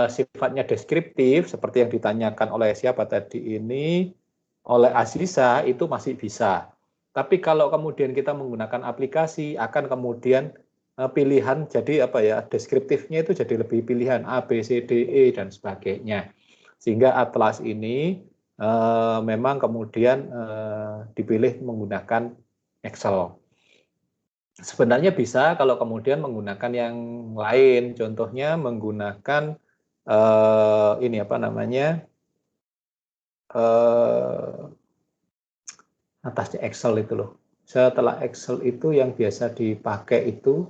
sifatnya deskriptif, seperti yang ditanyakan oleh siapa tadi ini, oleh Aziza, itu masih bisa. Tapi kalau kemudian kita menggunakan aplikasi, akan kemudian pilihan jadi apa ya, deskriptifnya itu jadi lebih pilihan A, B, C, D, E, dan sebagainya. Sehingga Atlas ini memang kemudian dipilih menggunakan Excel. Sebenarnya bisa kalau kemudian menggunakan yang lain, contohnya menggunakan ini apa namanya, atasnya Excel itu loh. Setelah Excel itu yang biasa dipakai itu,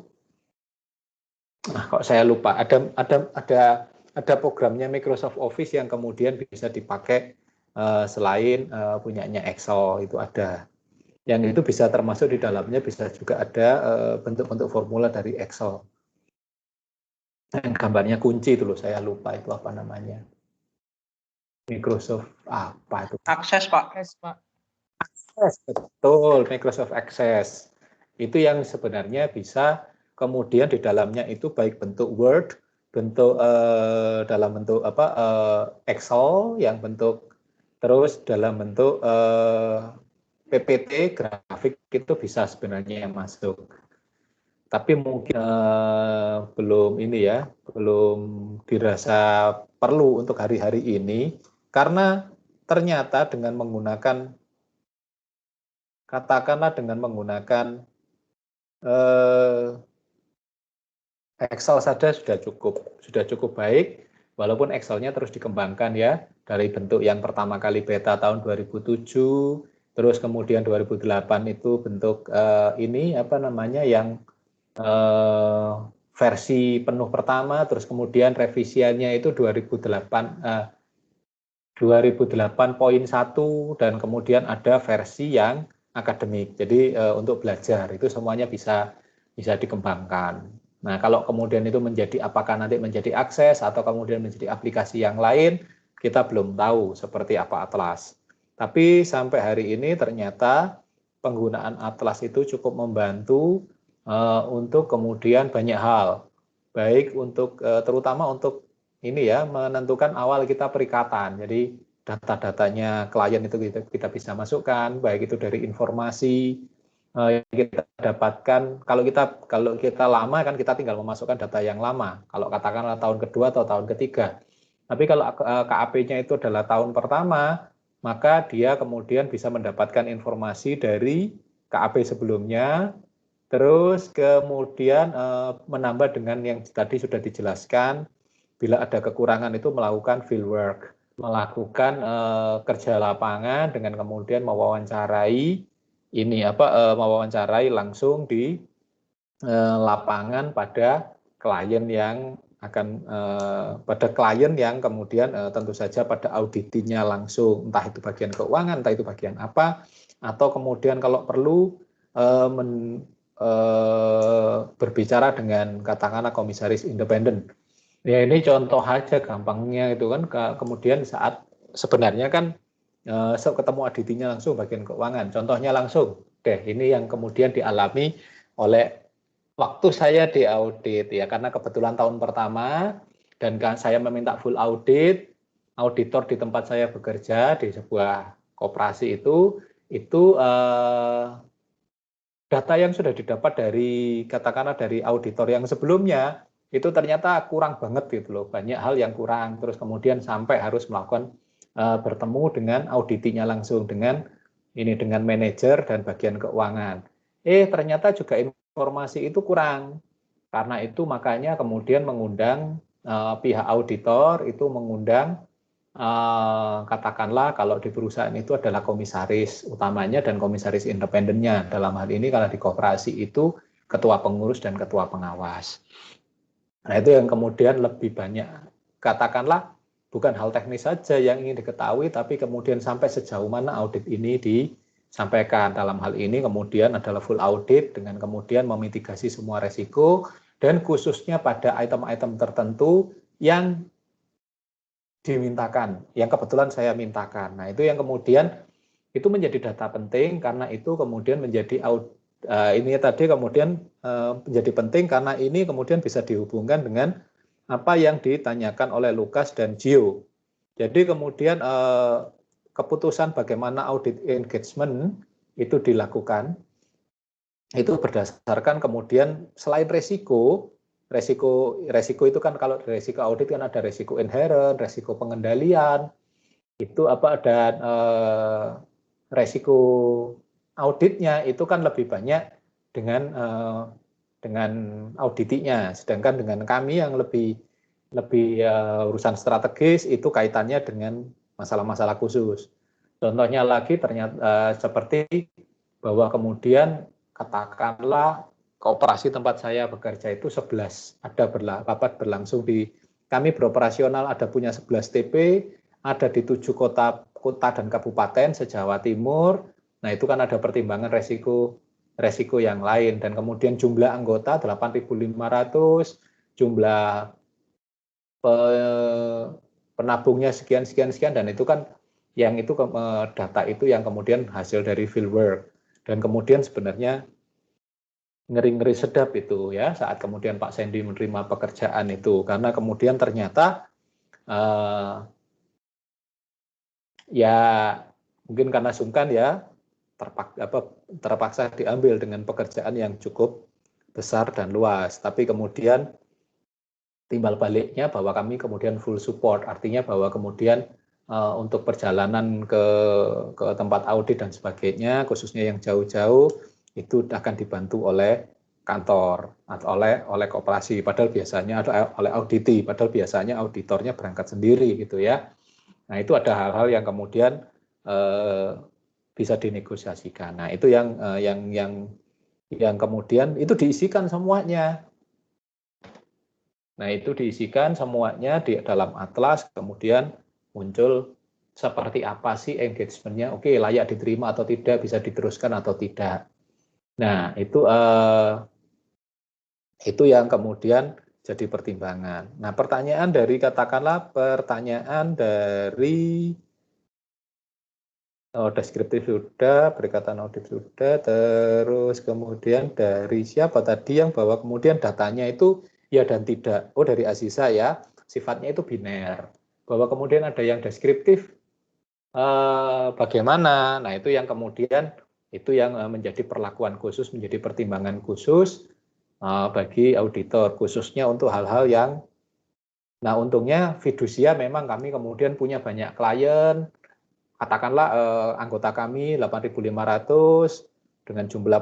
kok saya lupa. Ada programnya Microsoft Office yang kemudian bisa dipakai selain punyanya Excel, itu ada. Yang itu bisa termasuk di dalamnya bisa juga ada bentuk-bentuk formula dari Excel. Yang gambarnya kunci itu loh, saya lupa itu apa namanya. Microsoft apa itu? Access, Pak. Access, betul, Microsoft Access. Itu yang sebenarnya bisa kemudian di dalamnya itu baik bentuk Word, bentuk dalam bentuk apa Excel yang bentuk, terus dalam bentuk PPT grafik itu bisa sebenarnya yang masuk. Tapi mungkin belum ini ya, belum dirasa perlu untuk hari-hari ini, karena ternyata dengan menggunakan, katakanlah dengan menggunakan Excel saja sudah cukup baik, walaupun Excel-nya terus dikembangkan ya, dari bentuk yang pertama kali beta tahun 2007, terus kemudian 2008 itu bentuk ini apa namanya yang versi penuh pertama, terus kemudian revisiannya itu 2008.1 dan kemudian ada versi yang akademik. Jadi untuk belajar itu semuanya bisa dikembangkan. Nah, kalau kemudian itu menjadi apakah nanti menjadi akses atau kemudian menjadi aplikasi yang lain, kita belum tahu seperti apa Atlas. Tapi sampai hari ini ternyata penggunaan Atlas itu cukup membantu untuk kemudian banyak hal. Baik untuk terutama untuk ini ya, menentukan awal kita perikatan. Jadi data-datanya klien itu kita bisa masukkan, baik itu dari informasi yang kita dapatkan. Kalau kita lama kan kita tinggal memasukkan data yang lama. Kalau katakanlah tahun kedua atau tahun ketiga. Tapi kalau KAP-nya itu adalah tahun pertama, maka dia kemudian bisa mendapatkan informasi dari KAP sebelumnya, terus kemudian menambah dengan yang tadi sudah dijelaskan, bila ada kekurangan itu melakukan fieldwork, melakukan kerja lapangan dengan kemudian mewawancarai langsung di lapangan pada klien yang kemudian tentu saja pada auditinya langsung, entah itu bagian keuangan, entah itu bagian apa, atau kemudian kalau perlu berbicara dengan katakanlah komisaris independen. Ya ini contoh aja gampangnya itu kan, kemudian saat sebenarnya kan ketemu auditinya langsung bagian keuangan, contohnya langsung deh ini yang kemudian dialami oleh waktu saya di audit ya, karena kebetulan tahun pertama dan kan saya meminta full audit, auditor di tempat saya bekerja di sebuah koperasi itu data yang sudah didapat dari katakanlah dari auditor yang sebelumnya itu ternyata kurang banget gitu loh, banyak hal yang kurang, terus kemudian sampai harus melakukan bertemu dengan auditinya langsung dengan manajer dan bagian keuangan. Ternyata juga informasi itu kurang. Karena itu makanya kemudian mengundang pihak auditor, itu mengundang katakanlah kalau di perusahaan itu adalah komisaris utamanya dan komisaris independennya. Dalam hal ini kalau di koperasi itu ketua pengurus dan ketua pengawas. Nah, itu yang kemudian lebih banyak, katakanlah bukan hal teknis saja yang ingin diketahui, tapi kemudian sampai sejauh mana audit ini disampaikan. Dalam hal ini kemudian adalah full audit dengan kemudian memitigasi semua resiko, dan khususnya pada item-item tertentu yang dimintakan, yang kebetulan saya mintakan. Nah, itu yang kemudian itu menjadi data penting, karena itu kemudian menjadi ini tadi kemudian menjadi penting karena ini kemudian bisa dihubungkan dengan apa yang ditanyakan oleh Lukas dan Gio. Jadi kemudian keputusan bagaimana audit engagement itu dilakukan, itu berdasarkan kemudian selain resiko itu kan kalau resiko audit kan ada resiko inherent, resiko pengendalian, itu dan resiko auditnya itu kan lebih banyak dengan auditinya, sedangkan dengan kami yang lebih urusan strategis itu kaitannya dengan masalah-masalah khusus. Contohnya lagi ternyata seperti bahwa kemudian katakanlah kooperasi tempat saya bekerja itu 11 ada rapat berlangsung kami beroperasional ada punya 11 TP, ada di 7 kota dan kabupaten se-Jawa Timur. Nah, itu kan ada pertimbangan resiko yang lain, dan kemudian jumlah anggota 8.500, jumlah penabungnya sekian, dan itu kan yang itu data itu yang kemudian hasil dari fieldwork. Dan kemudian sebenarnya ngeri-ngeri sedap itu ya saat kemudian Pak Sandy menerima pekerjaan itu, karena kemudian ternyata ya mungkin karena sungkan ya terpaksa diambil dengan pekerjaan yang cukup besar dan luas, tapi kemudian timbal baliknya bahwa kami kemudian full support, artinya bahwa kemudian untuk perjalanan ke tempat audit dan sebagainya, khususnya yang jauh-jauh, itu akan dibantu oleh kantor atau oleh koperasi, padahal biasanya oleh auditi, padahal biasanya auditornya berangkat sendiri gitu ya. Nah, itu ada hal-hal yang kemudian bisa dinegosiasikan. Nah, itu yang kemudian itu diisikan semuanya. Nah, itu diisikan semuanya di dalam atlas, kemudian muncul seperti apa sih engagement-nya, oke, layak diterima atau tidak, bisa diteruskan atau tidak. Nah, itu yang kemudian jadi pertimbangan. Nah, pertanyaan dari deskriptif sudah, perikatan audit sudah, terus kemudian dari siapa tadi yang bahwa kemudian datanya itu ya dan tidak. Dari Aziza ya, sifatnya itu biner. Bahwa kemudian ada yang deskriptif bagaimana. Nah, itu yang kemudian itu yang menjadi perlakuan khusus, menjadi pertimbangan khusus bagi auditor, khususnya untuk hal-hal yang, nah untungnya fidusia memang kami kemudian punya banyak klien, katakanlah anggota kami 8.500 dengan jumlah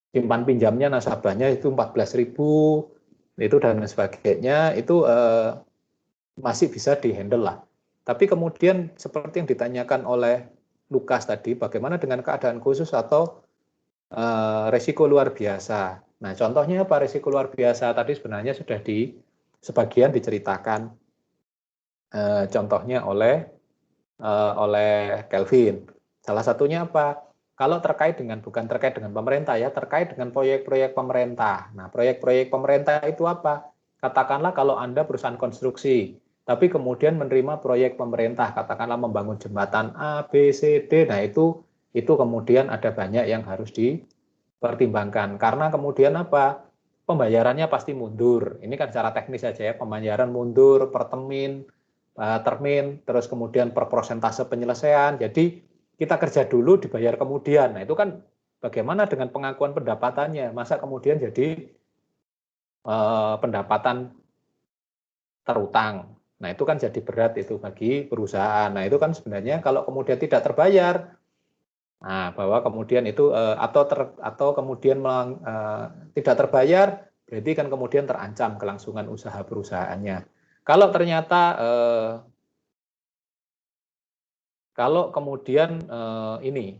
simpan pinjamnya nasabahnya itu 14.000 itu dan sebagainya, itu masih bisa dihandle lah. Tapi kemudian seperti yang ditanyakan oleh Lukas tadi, bagaimana dengan keadaan khusus atau resiko luar biasa. Nah, contohnya apa resiko luar biasa tadi sebenarnya sudah sebagian diceritakan contohnya oleh Kelvin. Salah satunya apa? Kalau bukan terkait dengan pemerintah ya, terkait dengan proyek-proyek pemerintah. Nah, proyek-proyek pemerintah itu apa? Katakanlah kalau Anda perusahaan konstruksi, tapi kemudian menerima proyek pemerintah, katakanlah membangun jembatan A, B, C, D, nah itu kemudian ada banyak yang harus dipertimbangkan. Karena kemudian apa? Pembayarannya pasti mundur. Ini kan secara teknis saja ya, pembayaran mundur per termin, terus kemudian per persentase penyelesaian. Jadi kita kerja dulu dibayar kemudian. Nah, itu kan bagaimana dengan pengakuan pendapatannya? Masa kemudian jadi pendapatan terutang. Nah, itu kan jadi berat itu bagi perusahaan. Nah, itu kan sebenarnya kalau kemudian tidak terbayar, nah bahwa kemudian itu atau kemudian tidak terbayar, berarti kan kemudian terancam kelangsungan usaha perusahaannya. Kalau ternyata kalau kemudian ini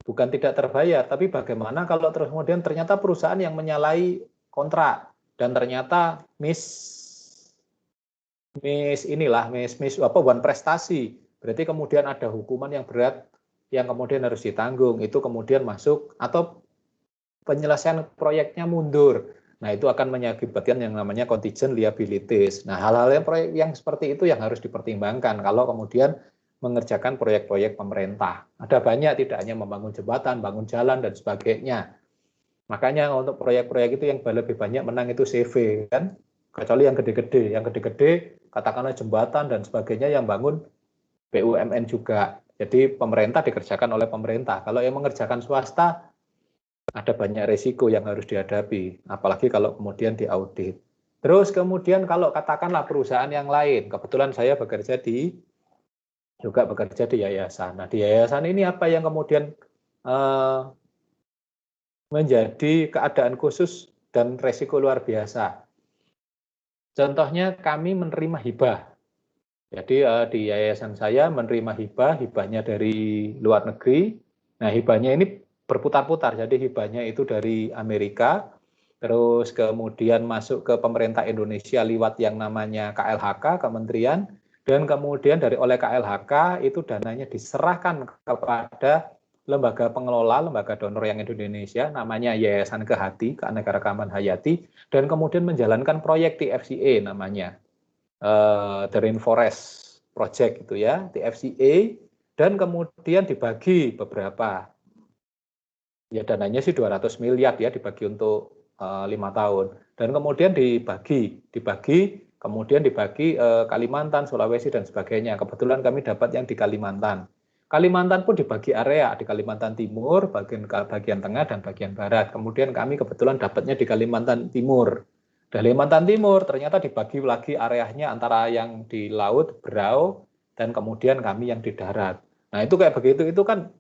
bukan tidak terbayar, tapi bagaimana kalau terus kemudian ternyata perusahaan yang menyalahi kontrak dan ternyata miss prestasi, berarti kemudian ada hukuman yang berat yang kemudian harus ditanggung, itu kemudian masuk atau penyelesaian proyeknya mundur. Nah, itu akan mengakibatkan yang namanya contingent liabilities. Nah, hal-hal yang seperti itu yang harus dipertimbangkan kalau kemudian mengerjakan proyek-proyek pemerintah. Ada banyak, tidak hanya membangun jembatan, bangun jalan, dan sebagainya. Makanya untuk proyek-proyek itu yang lebih banyak menang itu CV, kan? Kecuali yang gede-gede. Yang gede-gede, katakanlah jembatan dan sebagainya yang bangun BUMN juga. Jadi pemerintah dikerjakan oleh pemerintah. Kalau yang mengerjakan swasta, ada banyak resiko yang harus dihadapi. Apalagi kalau kemudian diaudit. Terus kemudian kalau katakanlah perusahaan yang lain, kebetulan saya juga bekerja di yayasan. Nah, di yayasan ini apa yang kemudian menjadi keadaan khusus dan resiko luar biasa? Contohnya kami menerima hibah. Jadi di yayasan saya menerima hibahnya dari luar negeri. Nah, hibahnya ini berputar-putar. Jadi hibahnya itu dari Amerika, terus kemudian masuk ke pemerintah Indonesia lewat yang namanya KLHK, kementerian, dan kemudian oleh KLHK itu dananya diserahkan kepada lembaga pengelola, lembaga donor yang Indonesia, namanya Yayasan Kehati, Keanekaragaman Hayati, dan kemudian menjalankan proyek TFCA namanya, The Rainforest Project itu ya, TFCA, dan kemudian dibagi beberapa, ya dananya sih 200 miliar ya, dibagi untuk 5 tahun, dan kemudian dibagi kemudian dibagi Kalimantan, Sulawesi, dan sebagainya. Kebetulan kami dapat yang di Kalimantan. Kalimantan pun dibagi area, di Kalimantan Timur, bagian tengah, dan bagian barat. Kemudian kami kebetulan dapatnya di Kalimantan Timur. Di Kalimantan Timur ternyata dibagi lagi areanya antara yang di laut, Berau, dan kemudian kami yang di darat. Nah, itu kayak begitu, itu kan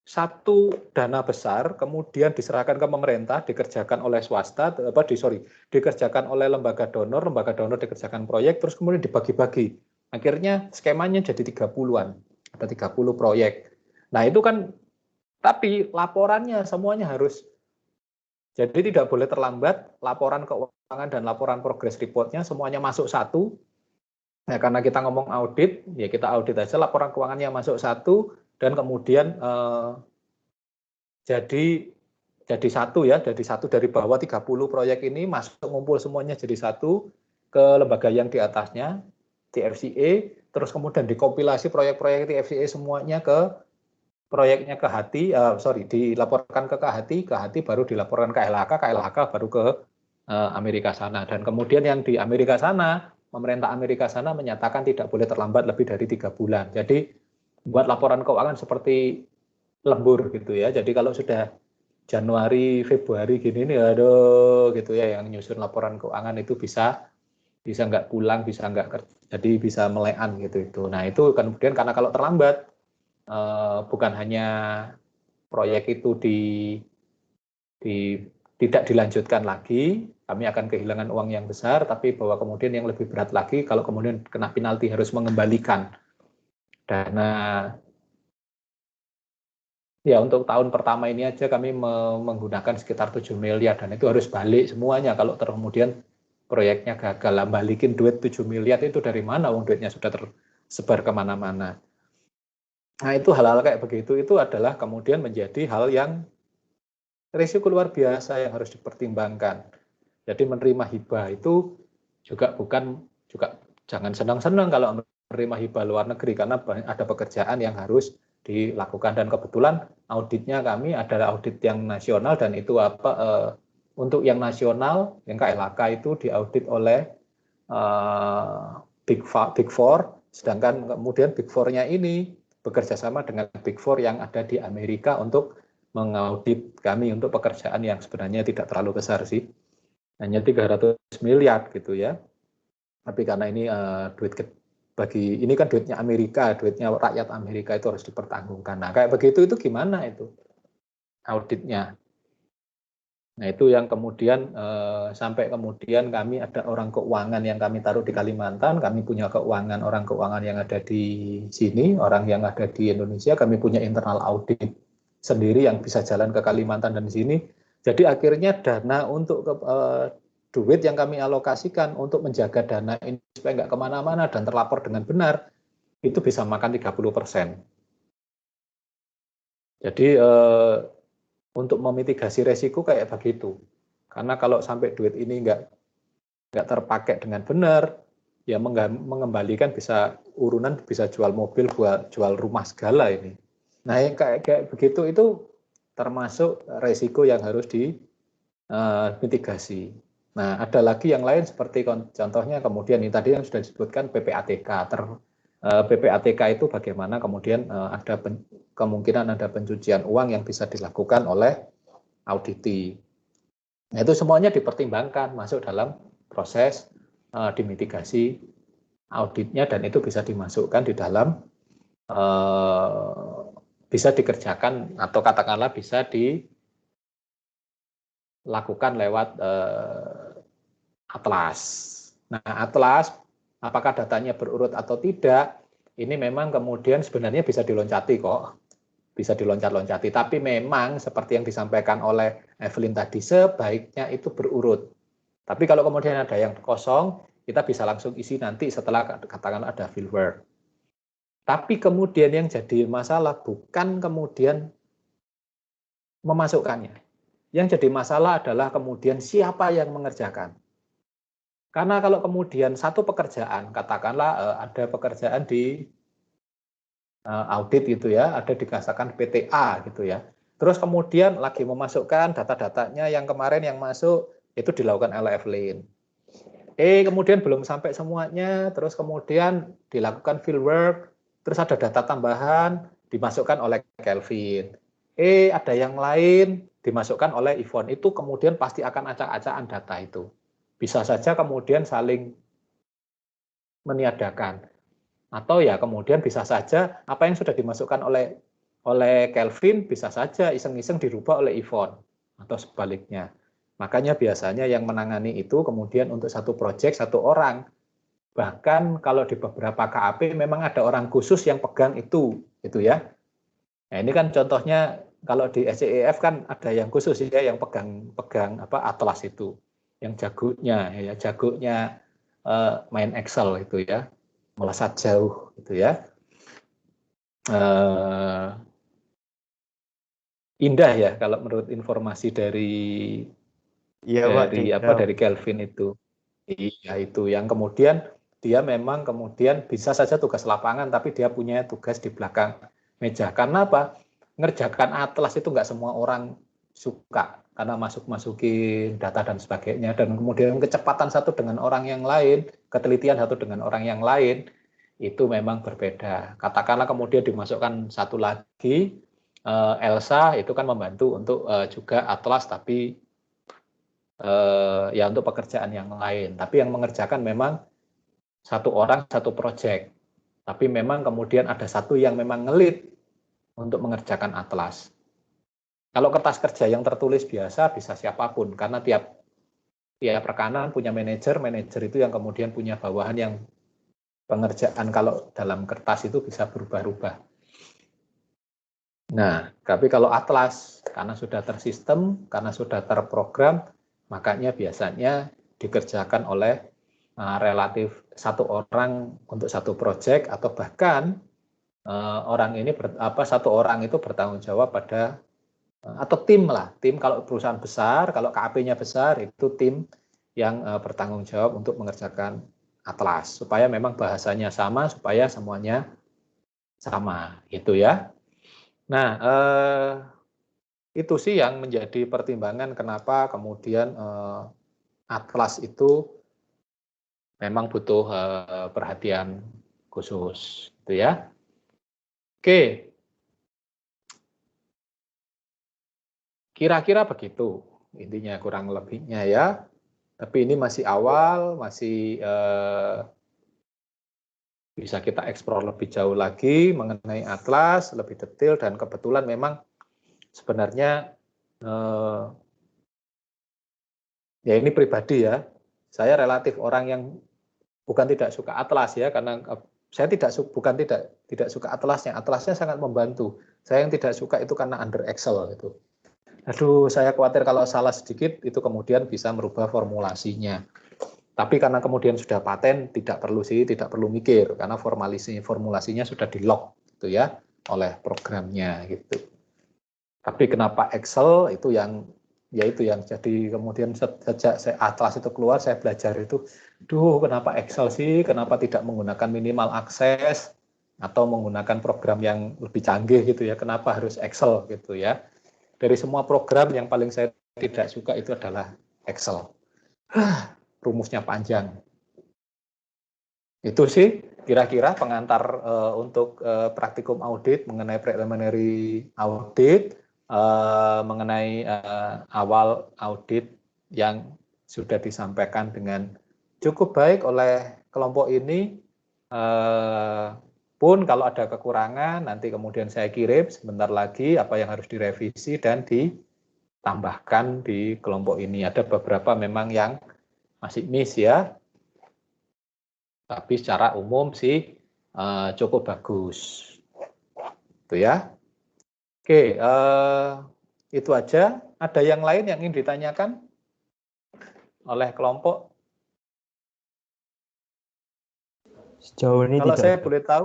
satu dana besar kemudian diserahkan ke pemerintah, dikerjakan oleh swasta, dikerjakan oleh lembaga donor dikerjakan proyek, terus kemudian dibagi-bagi. Akhirnya skemanya jadi 30-an, ada 30 proyek. Nah, itu kan, tapi laporannya semuanya harus, jadi tidak boleh terlambat, laporan keuangan dan laporan progress reportnya semuanya masuk satu. Nah, karena kita ngomong audit, ya kita audit aja, laporan keuangannya masuk satu, dan kemudian jadi satu ya, jadi satu dari bawah 30 proyek ini masuk ngumpul semuanya jadi satu ke lembaga yang di atasnya, TFCA, terus kemudian dikompilasi proyek-proyek TFCA semuanya ke proyeknya Kehati, dilaporkan ke Kehati baru dilaporkan ke KLHK baru ke Amerika sana. Dan kemudian yang di Amerika sana, pemerintah Amerika sana menyatakan tidak boleh terlambat lebih dari 3 bulan. Jadi buat laporan keuangan seperti lembur gitu ya. Jadi kalau sudah Januari, Februari gini nih, aduh gitu ya, yang nyusun laporan keuangan itu bisa nggak pulang, bisa nggak kerja, jadi bisa melean gitu itu. Nah, itu kemudian karena kalau terlambat, bukan hanya proyek itu tidak dilanjutkan lagi, kami akan kehilangan uang yang besar, tapi bahwa kemudian yang lebih berat lagi, kalau kemudian kena penalti harus mengembalikan dana. Ya, untuk tahun pertama ini aja kami menggunakan sekitar 7 miliar, dan itu harus balik semuanya kalau kemudian proyeknya gagal. Balikin duit 7 miliar itu dari mana? Uang duitnya sudah tersebar kemana-mana. Nah, itu hal-hal kayak begitu, itu adalah kemudian menjadi hal yang risiko luar biasa yang harus dipertimbangkan. Jadi menerima hibah itu juga jangan senang-senang kalau menerima hibah luar negeri, karena ada pekerjaan yang harus dilakukan, dan kebetulan auditnya kami adalah audit yang nasional, dan itu untuk yang nasional, yang KLHK itu diaudit oleh Big Four, sedangkan kemudian Big Four-nya ini bekerja sama dengan Big Four yang ada di Amerika untuk mengaudit kami untuk pekerjaan yang sebenarnya tidak terlalu besar sih, hanya 300 miliar gitu ya. Tapi karena ini bagi ini kan duitnya Amerika, duitnya rakyat Amerika itu harus dipertanggungkan. Nah kayak begitu itu gimana itu auditnya? Nah itu yang kemudian sampai kemudian kami ada orang keuangan yang kami taruh di Kalimantan, kami punya orang keuangan yang ada di sini, orang yang ada di Indonesia, kami punya internal audit sendiri yang bisa jalan ke Kalimantan dan di sini. Jadi akhirnya dana untuk duit yang kami alokasikan untuk menjaga dana ini supaya nggak kemana-mana dan terlapor dengan benar, itu bisa makan 30%. Jadi untuk memitigasi resiko kayak begitu. Karena kalau sampai duit ini nggak terpakai dengan benar, ya mengembalikan bisa urunan bisa jual mobil, jual rumah segala ini. Nah kayak begitu itu termasuk resiko yang harus dimitigasi. Nah ada lagi yang lain seperti contohnya kemudian ini tadi yang sudah disebutkan PPATK. PPATK itu bagaimana kemudian ada kemungkinan ada pencucian uang yang bisa dilakukan oleh auditi. Nah, itu semuanya dipertimbangkan masuk dalam proses dimitigasi auditnya dan itu bisa dimasukkan di dalam bisa dikerjakan atau katakanlah bisa dilakukan lewat atlas. Nah, atlas apakah datanya berurut atau tidak, ini memang kemudian sebenarnya bisa diloncati kok, bisa diloncat-loncati. Tapi memang seperti yang disampaikan oleh Evelyn tadi, sebaiknya itu berurut. Tapi kalau kemudian ada yang kosong, kita bisa langsung isi nanti setelah katakan ada fieldwork. Tapi kemudian yang jadi masalah bukan kemudian memasukkannya. Yang jadi masalah adalah kemudian siapa yang mengerjakan. Karena kalau kemudian satu pekerjaan, katakanlah ada pekerjaan di audit gitu ya, ada dikatakan PTA gitu ya. Terus kemudian lagi memasukkan data-datanya yang kemarin yang masuk itu dilakukan oleh Evelyn. Kemudian belum sampai semuanya, terus kemudian dilakukan fieldwork, terus ada data tambahan dimasukkan oleh Kelvin. Ada yang lain dimasukkan oleh Yvonne. Itu kemudian pasti akan acak-acakan data itu. Bisa saja kemudian saling meniadakan. Atau ya kemudian bisa saja apa yang sudah dimasukkan oleh Kelvin bisa saja iseng-iseng dirubah oleh Yvonne atau sebaliknya. Makanya biasanya yang menangani itu kemudian untuk satu proyek satu orang. Bahkan kalau di beberapa KAP memang ada orang khusus yang pegang itu gitu ya. Nah, ini kan contohnya kalau di SCEF kan ada yang khusus ya yang pegang atlas itu. Yang jagonya main Excel itu ya, melesat jauh gitu ya. Indah ya kalau menurut informasi dari Kelvin itu. Iya itu yang kemudian dia memang kemudian bisa saja tugas lapangan tapi dia punya tugas di belakang meja. Karena apa? Ngerjakan atlas itu nggak semua orang suka karena masukin data dan sebagainya dan kemudian kecepatan satu dengan orang yang lain, ketelitian satu dengan orang yang lain itu memang berbeda. Katakanlah kemudian dimasukkan satu lagi Elsa itu kan membantu untuk juga atlas tapi ya untuk pekerjaan yang lain. Tapi yang mengerjakan memang satu orang satu proyek. Tapi memang kemudian ada satu yang memang ngelit untuk mengerjakan atlas. Kalau kertas kerja yang tertulis biasa bisa siapapun karena tiap rekanan punya manajer itu yang kemudian punya bawahan yang pengerjaan kalau dalam kertas itu bisa berubah-ubah. Nah, tapi kalau atlas karena sudah tersistem, karena sudah terprogram, makanya biasanya dikerjakan oleh relatif satu orang untuk satu proyek atau bahkan satu orang itu bertanggung jawab pada atau tim kalau perusahaan besar, kalau KAP-nya besar itu tim yang bertanggung jawab untuk mengerjakan atlas supaya memang bahasanya sama, supaya semuanya sama gitu ya. Nah, itu sih yang menjadi pertimbangan kenapa kemudian atlas itu memang butuh perhatian khusus gitu ya. Oke. Kira-kira begitu intinya kurang lebihnya ya. Tapi ini masih awal, masih bisa kita eksplor lebih jauh lagi mengenai atlas, lebih detail, dan kebetulan memang sebenarnya ya ini pribadi ya, saya relatif orang yang bukan tidak suka atlas ya, karena saya bukan tidak suka atlasnya sangat membantu. Saya yang tidak suka itu karena under Excel itu. Aduh, saya khawatir kalau salah sedikit itu kemudian bisa merubah formulasinya. Tapi karena kemudian sudah paten, tidak perlu mikir karena formulasinya sudah di-lock gitu ya oleh programnya gitu. Tapi kenapa Excel itu yang jadi kemudian sejak atlas itu keluar saya belajar itu, kenapa Excel sih? Kenapa tidak menggunakan minimal akses atau menggunakan program yang lebih canggih gitu ya? Kenapa harus Excel gitu ya? Dari semua program yang paling saya tidak suka itu adalah Excel. Rumusnya panjang. Itu sih kira-kira pengantar untuk praktikum audit mengenai preliminary audit, mengenai awal audit yang sudah disampaikan dengan cukup baik oleh kelompok ini. Pun kalau ada kekurangan nanti kemudian saya kirim sebentar lagi apa yang harus direvisi dan ditambahkan di kelompok ini. Ada beberapa memang yang masih miss ya, tapi secara umum sih cukup bagus, itu ya. Oke, itu aja. Ada yang lain yang ingin ditanyakan oleh kelompok? Sejauh ini kalau tidak saya ada. boleh tahu,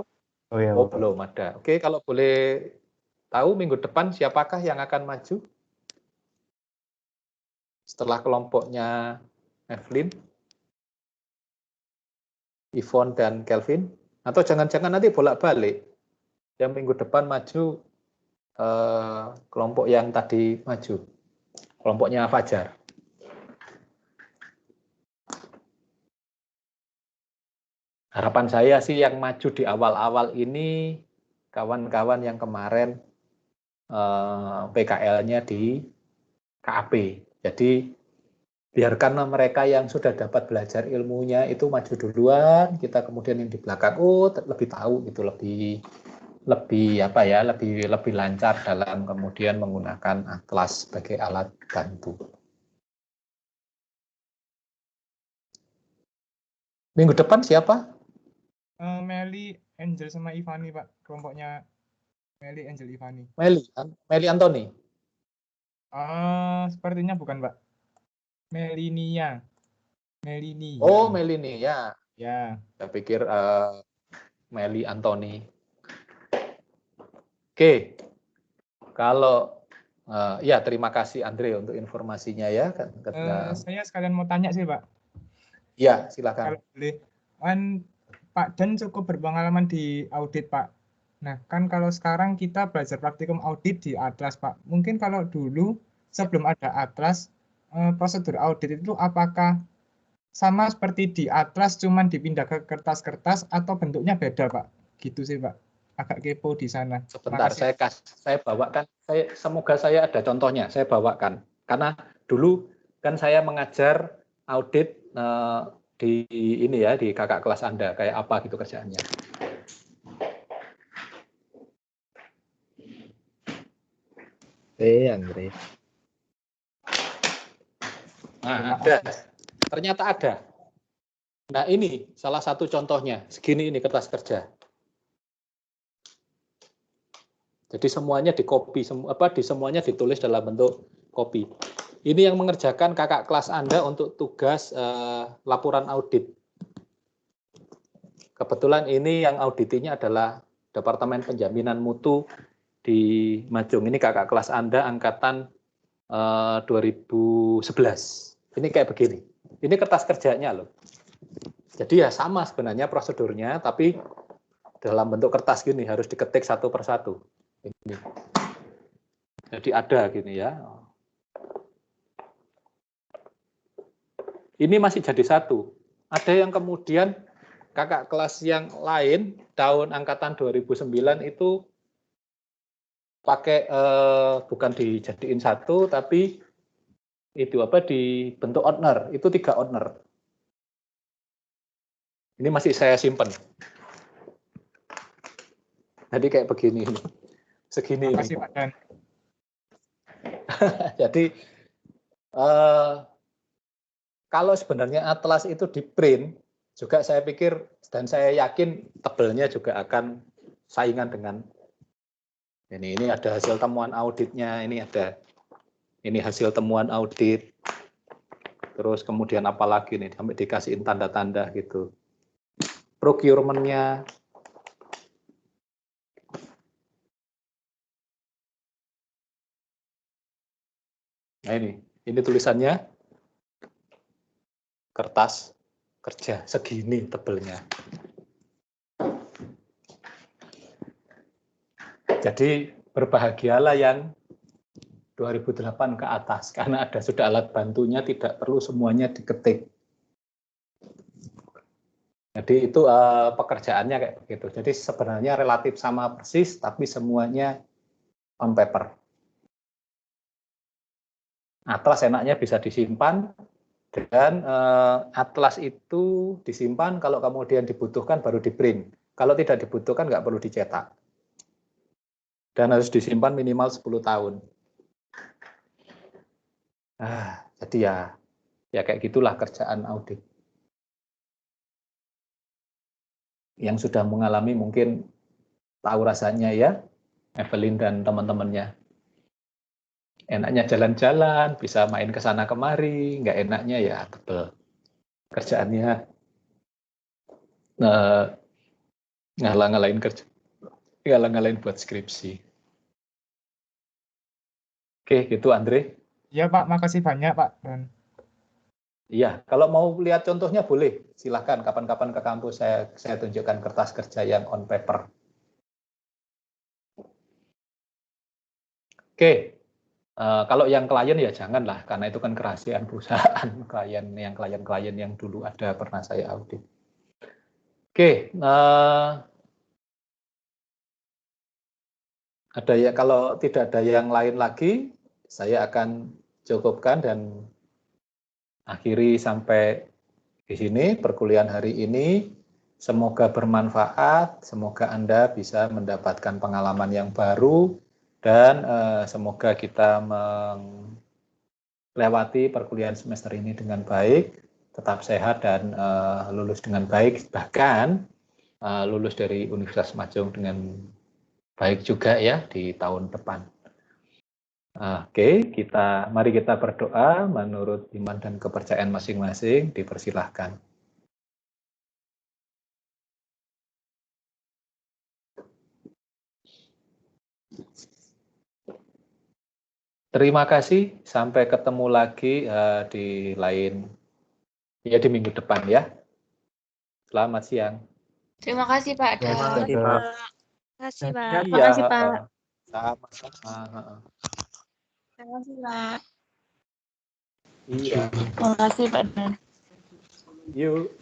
Oh ya, Bapak. belum ada. Oke, kalau boleh tahu minggu depan siapakah yang akan maju setelah kelompoknya Evelyn, Yvonne, dan Kelvin? Atau jangan-jangan nanti bolak-balik, yang minggu depan maju kelompok yang tadi maju, kelompoknya Fajar. Harapan saya sih yang maju di awal-awal ini kawan-kawan yang kemarin PKL-nya di KAP. Jadi biarkan mereka yang sudah dapat belajar ilmunya itu maju duluan, kita kemudian yang di belakang lebih tahu gitu, lebih lancar dalam kemudian menggunakan atlas sebagai alat bantu. Minggu depan siapa? Meli, Angel sama Ivani, Pak. Kelompoknya Meli, Angel, Ivani. Meli Antoni. Sepertinya bukan, Pak. Melinia. Oh, Melinia. Ya. Saya pikir Meli Antoni. Oke. Kalau ya terima kasih Andre untuk informasinya ya. Saya sekalian mau tanya sih, Pak. Ya, silakan. Kalau boleh. Pak Dan cukup berpengalaman di audit, Pak. Nah, kan kalau sekarang kita belajar praktikum audit di Atlas, Pak. Mungkin kalau dulu sebelum ada Atlas, prosedur audit itu apakah sama seperti di Atlas, cuman dipindah ke kertas-kertas atau bentuknya beda, Pak? Gitu sih, Pak. Agak kepo di sana. Sebentar, saya bawakan. Semoga saya ada contohnya. Saya bawakan. Karena dulu kan saya mengajar audit di ini ya, di kakak kelas Anda, kayak apa gitu kerjaannya. Andre. Nah, ada. Ternyata ada. Nah, ini salah satu contohnya. Segini ini kertas kerja. Jadi semuanya di-copy, semuanya ditulis dalam bentuk copy. Ini yang mengerjakan kakak kelas Anda untuk tugas laporan audit. Kebetulan ini yang auditinya adalah Departemen Penjaminan Mutu di Majung. Ini kakak kelas Anda angkatan 2011. Ini kayak begini. Ini kertas kerjanya loh. Jadi ya sama sebenarnya prosedurnya, tapi dalam bentuk kertas gini harus diketik satu persatu. Ini. Jadi ada gini ya. Ini masih jadi satu. Ada yang kemudian kakak kelas yang lain tahun angkatan 2009 itu pakai bukan dijadiin satu, tapi itu dibentuk owner, itu 3 owner. Ini masih saya simpen. Jadi kayak begini, segini. Makasih Pak Dan. Jadi kalau sebenarnya atlas itu di print, juga saya pikir dan saya yakin tebelnya juga akan saingan dengan ini ada hasil temuan auditnya, ini hasil temuan audit. Terus kemudian apalagi nih, sampai dikasihin tanda-tanda gitu. Procurement-nya. Nah ini tulisannya kertas kerja segini tebelnya. Jadi berbahagialah yang 2008 ke atas karena sudah alat bantunya, tidak perlu semuanya diketik. Jadi itu pekerjaannya kayak begitu. Jadi sebenarnya relatif sama persis, tapi semuanya on paper. Atlas enaknya bisa disimpan, dan atlas itu disimpan, kalau kemudian dibutuhkan baru di print. Kalau tidak dibutuhkan nggak perlu dicetak. Dan harus disimpan minimal 10 tahun. Jadi ya kayak gitulah kerjaan audit. Yang sudah mengalami mungkin tahu rasanya ya, Evelyn dan teman-temannya. Enaknya jalan-jalan, bisa main ke sana kemari, nggak enaknya ya tebel. Kerjaannya ngalah-ngalahin kerja, ngalah-ngalahin buat skripsi. Oke, gitu Andre. Iya Pak, makasih banyak Pak Dan. Iya, kalau mau lihat contohnya boleh, silahkan kapan-kapan ke kampus saya tunjukkan kertas kerja yang on paper. Oke, kalau yang klien ya janganlah, karena itu kan kerahasiaan perusahaan klien yang dulu ada pernah saya audit. Oke, ada ya, kalau tidak ada yang lain lagi, saya akan cukupkan dan akhiri sampai di sini perkuliahan hari ini. Semoga bermanfaat, semoga Anda bisa mendapatkan pengalaman yang baru, dan semoga kita melewati perkuliahan semester ini dengan baik, tetap sehat dan lulus dengan baik, bahkan lulus dari Universitas Majung dengan baik juga ya di tahun depan. Oke, mari kita berdoa menurut iman dan kepercayaan masing-masing, dipersilahkan. Terima kasih, sampai ketemu lagi di minggu depan ya. Selamat siang. Terima kasih Pak Dan. Terima kasih Pak. Terima kasih Pak. Sama-sama. Terima kasih Pak. Iya. Terima kasih Pak Dan. Yuk.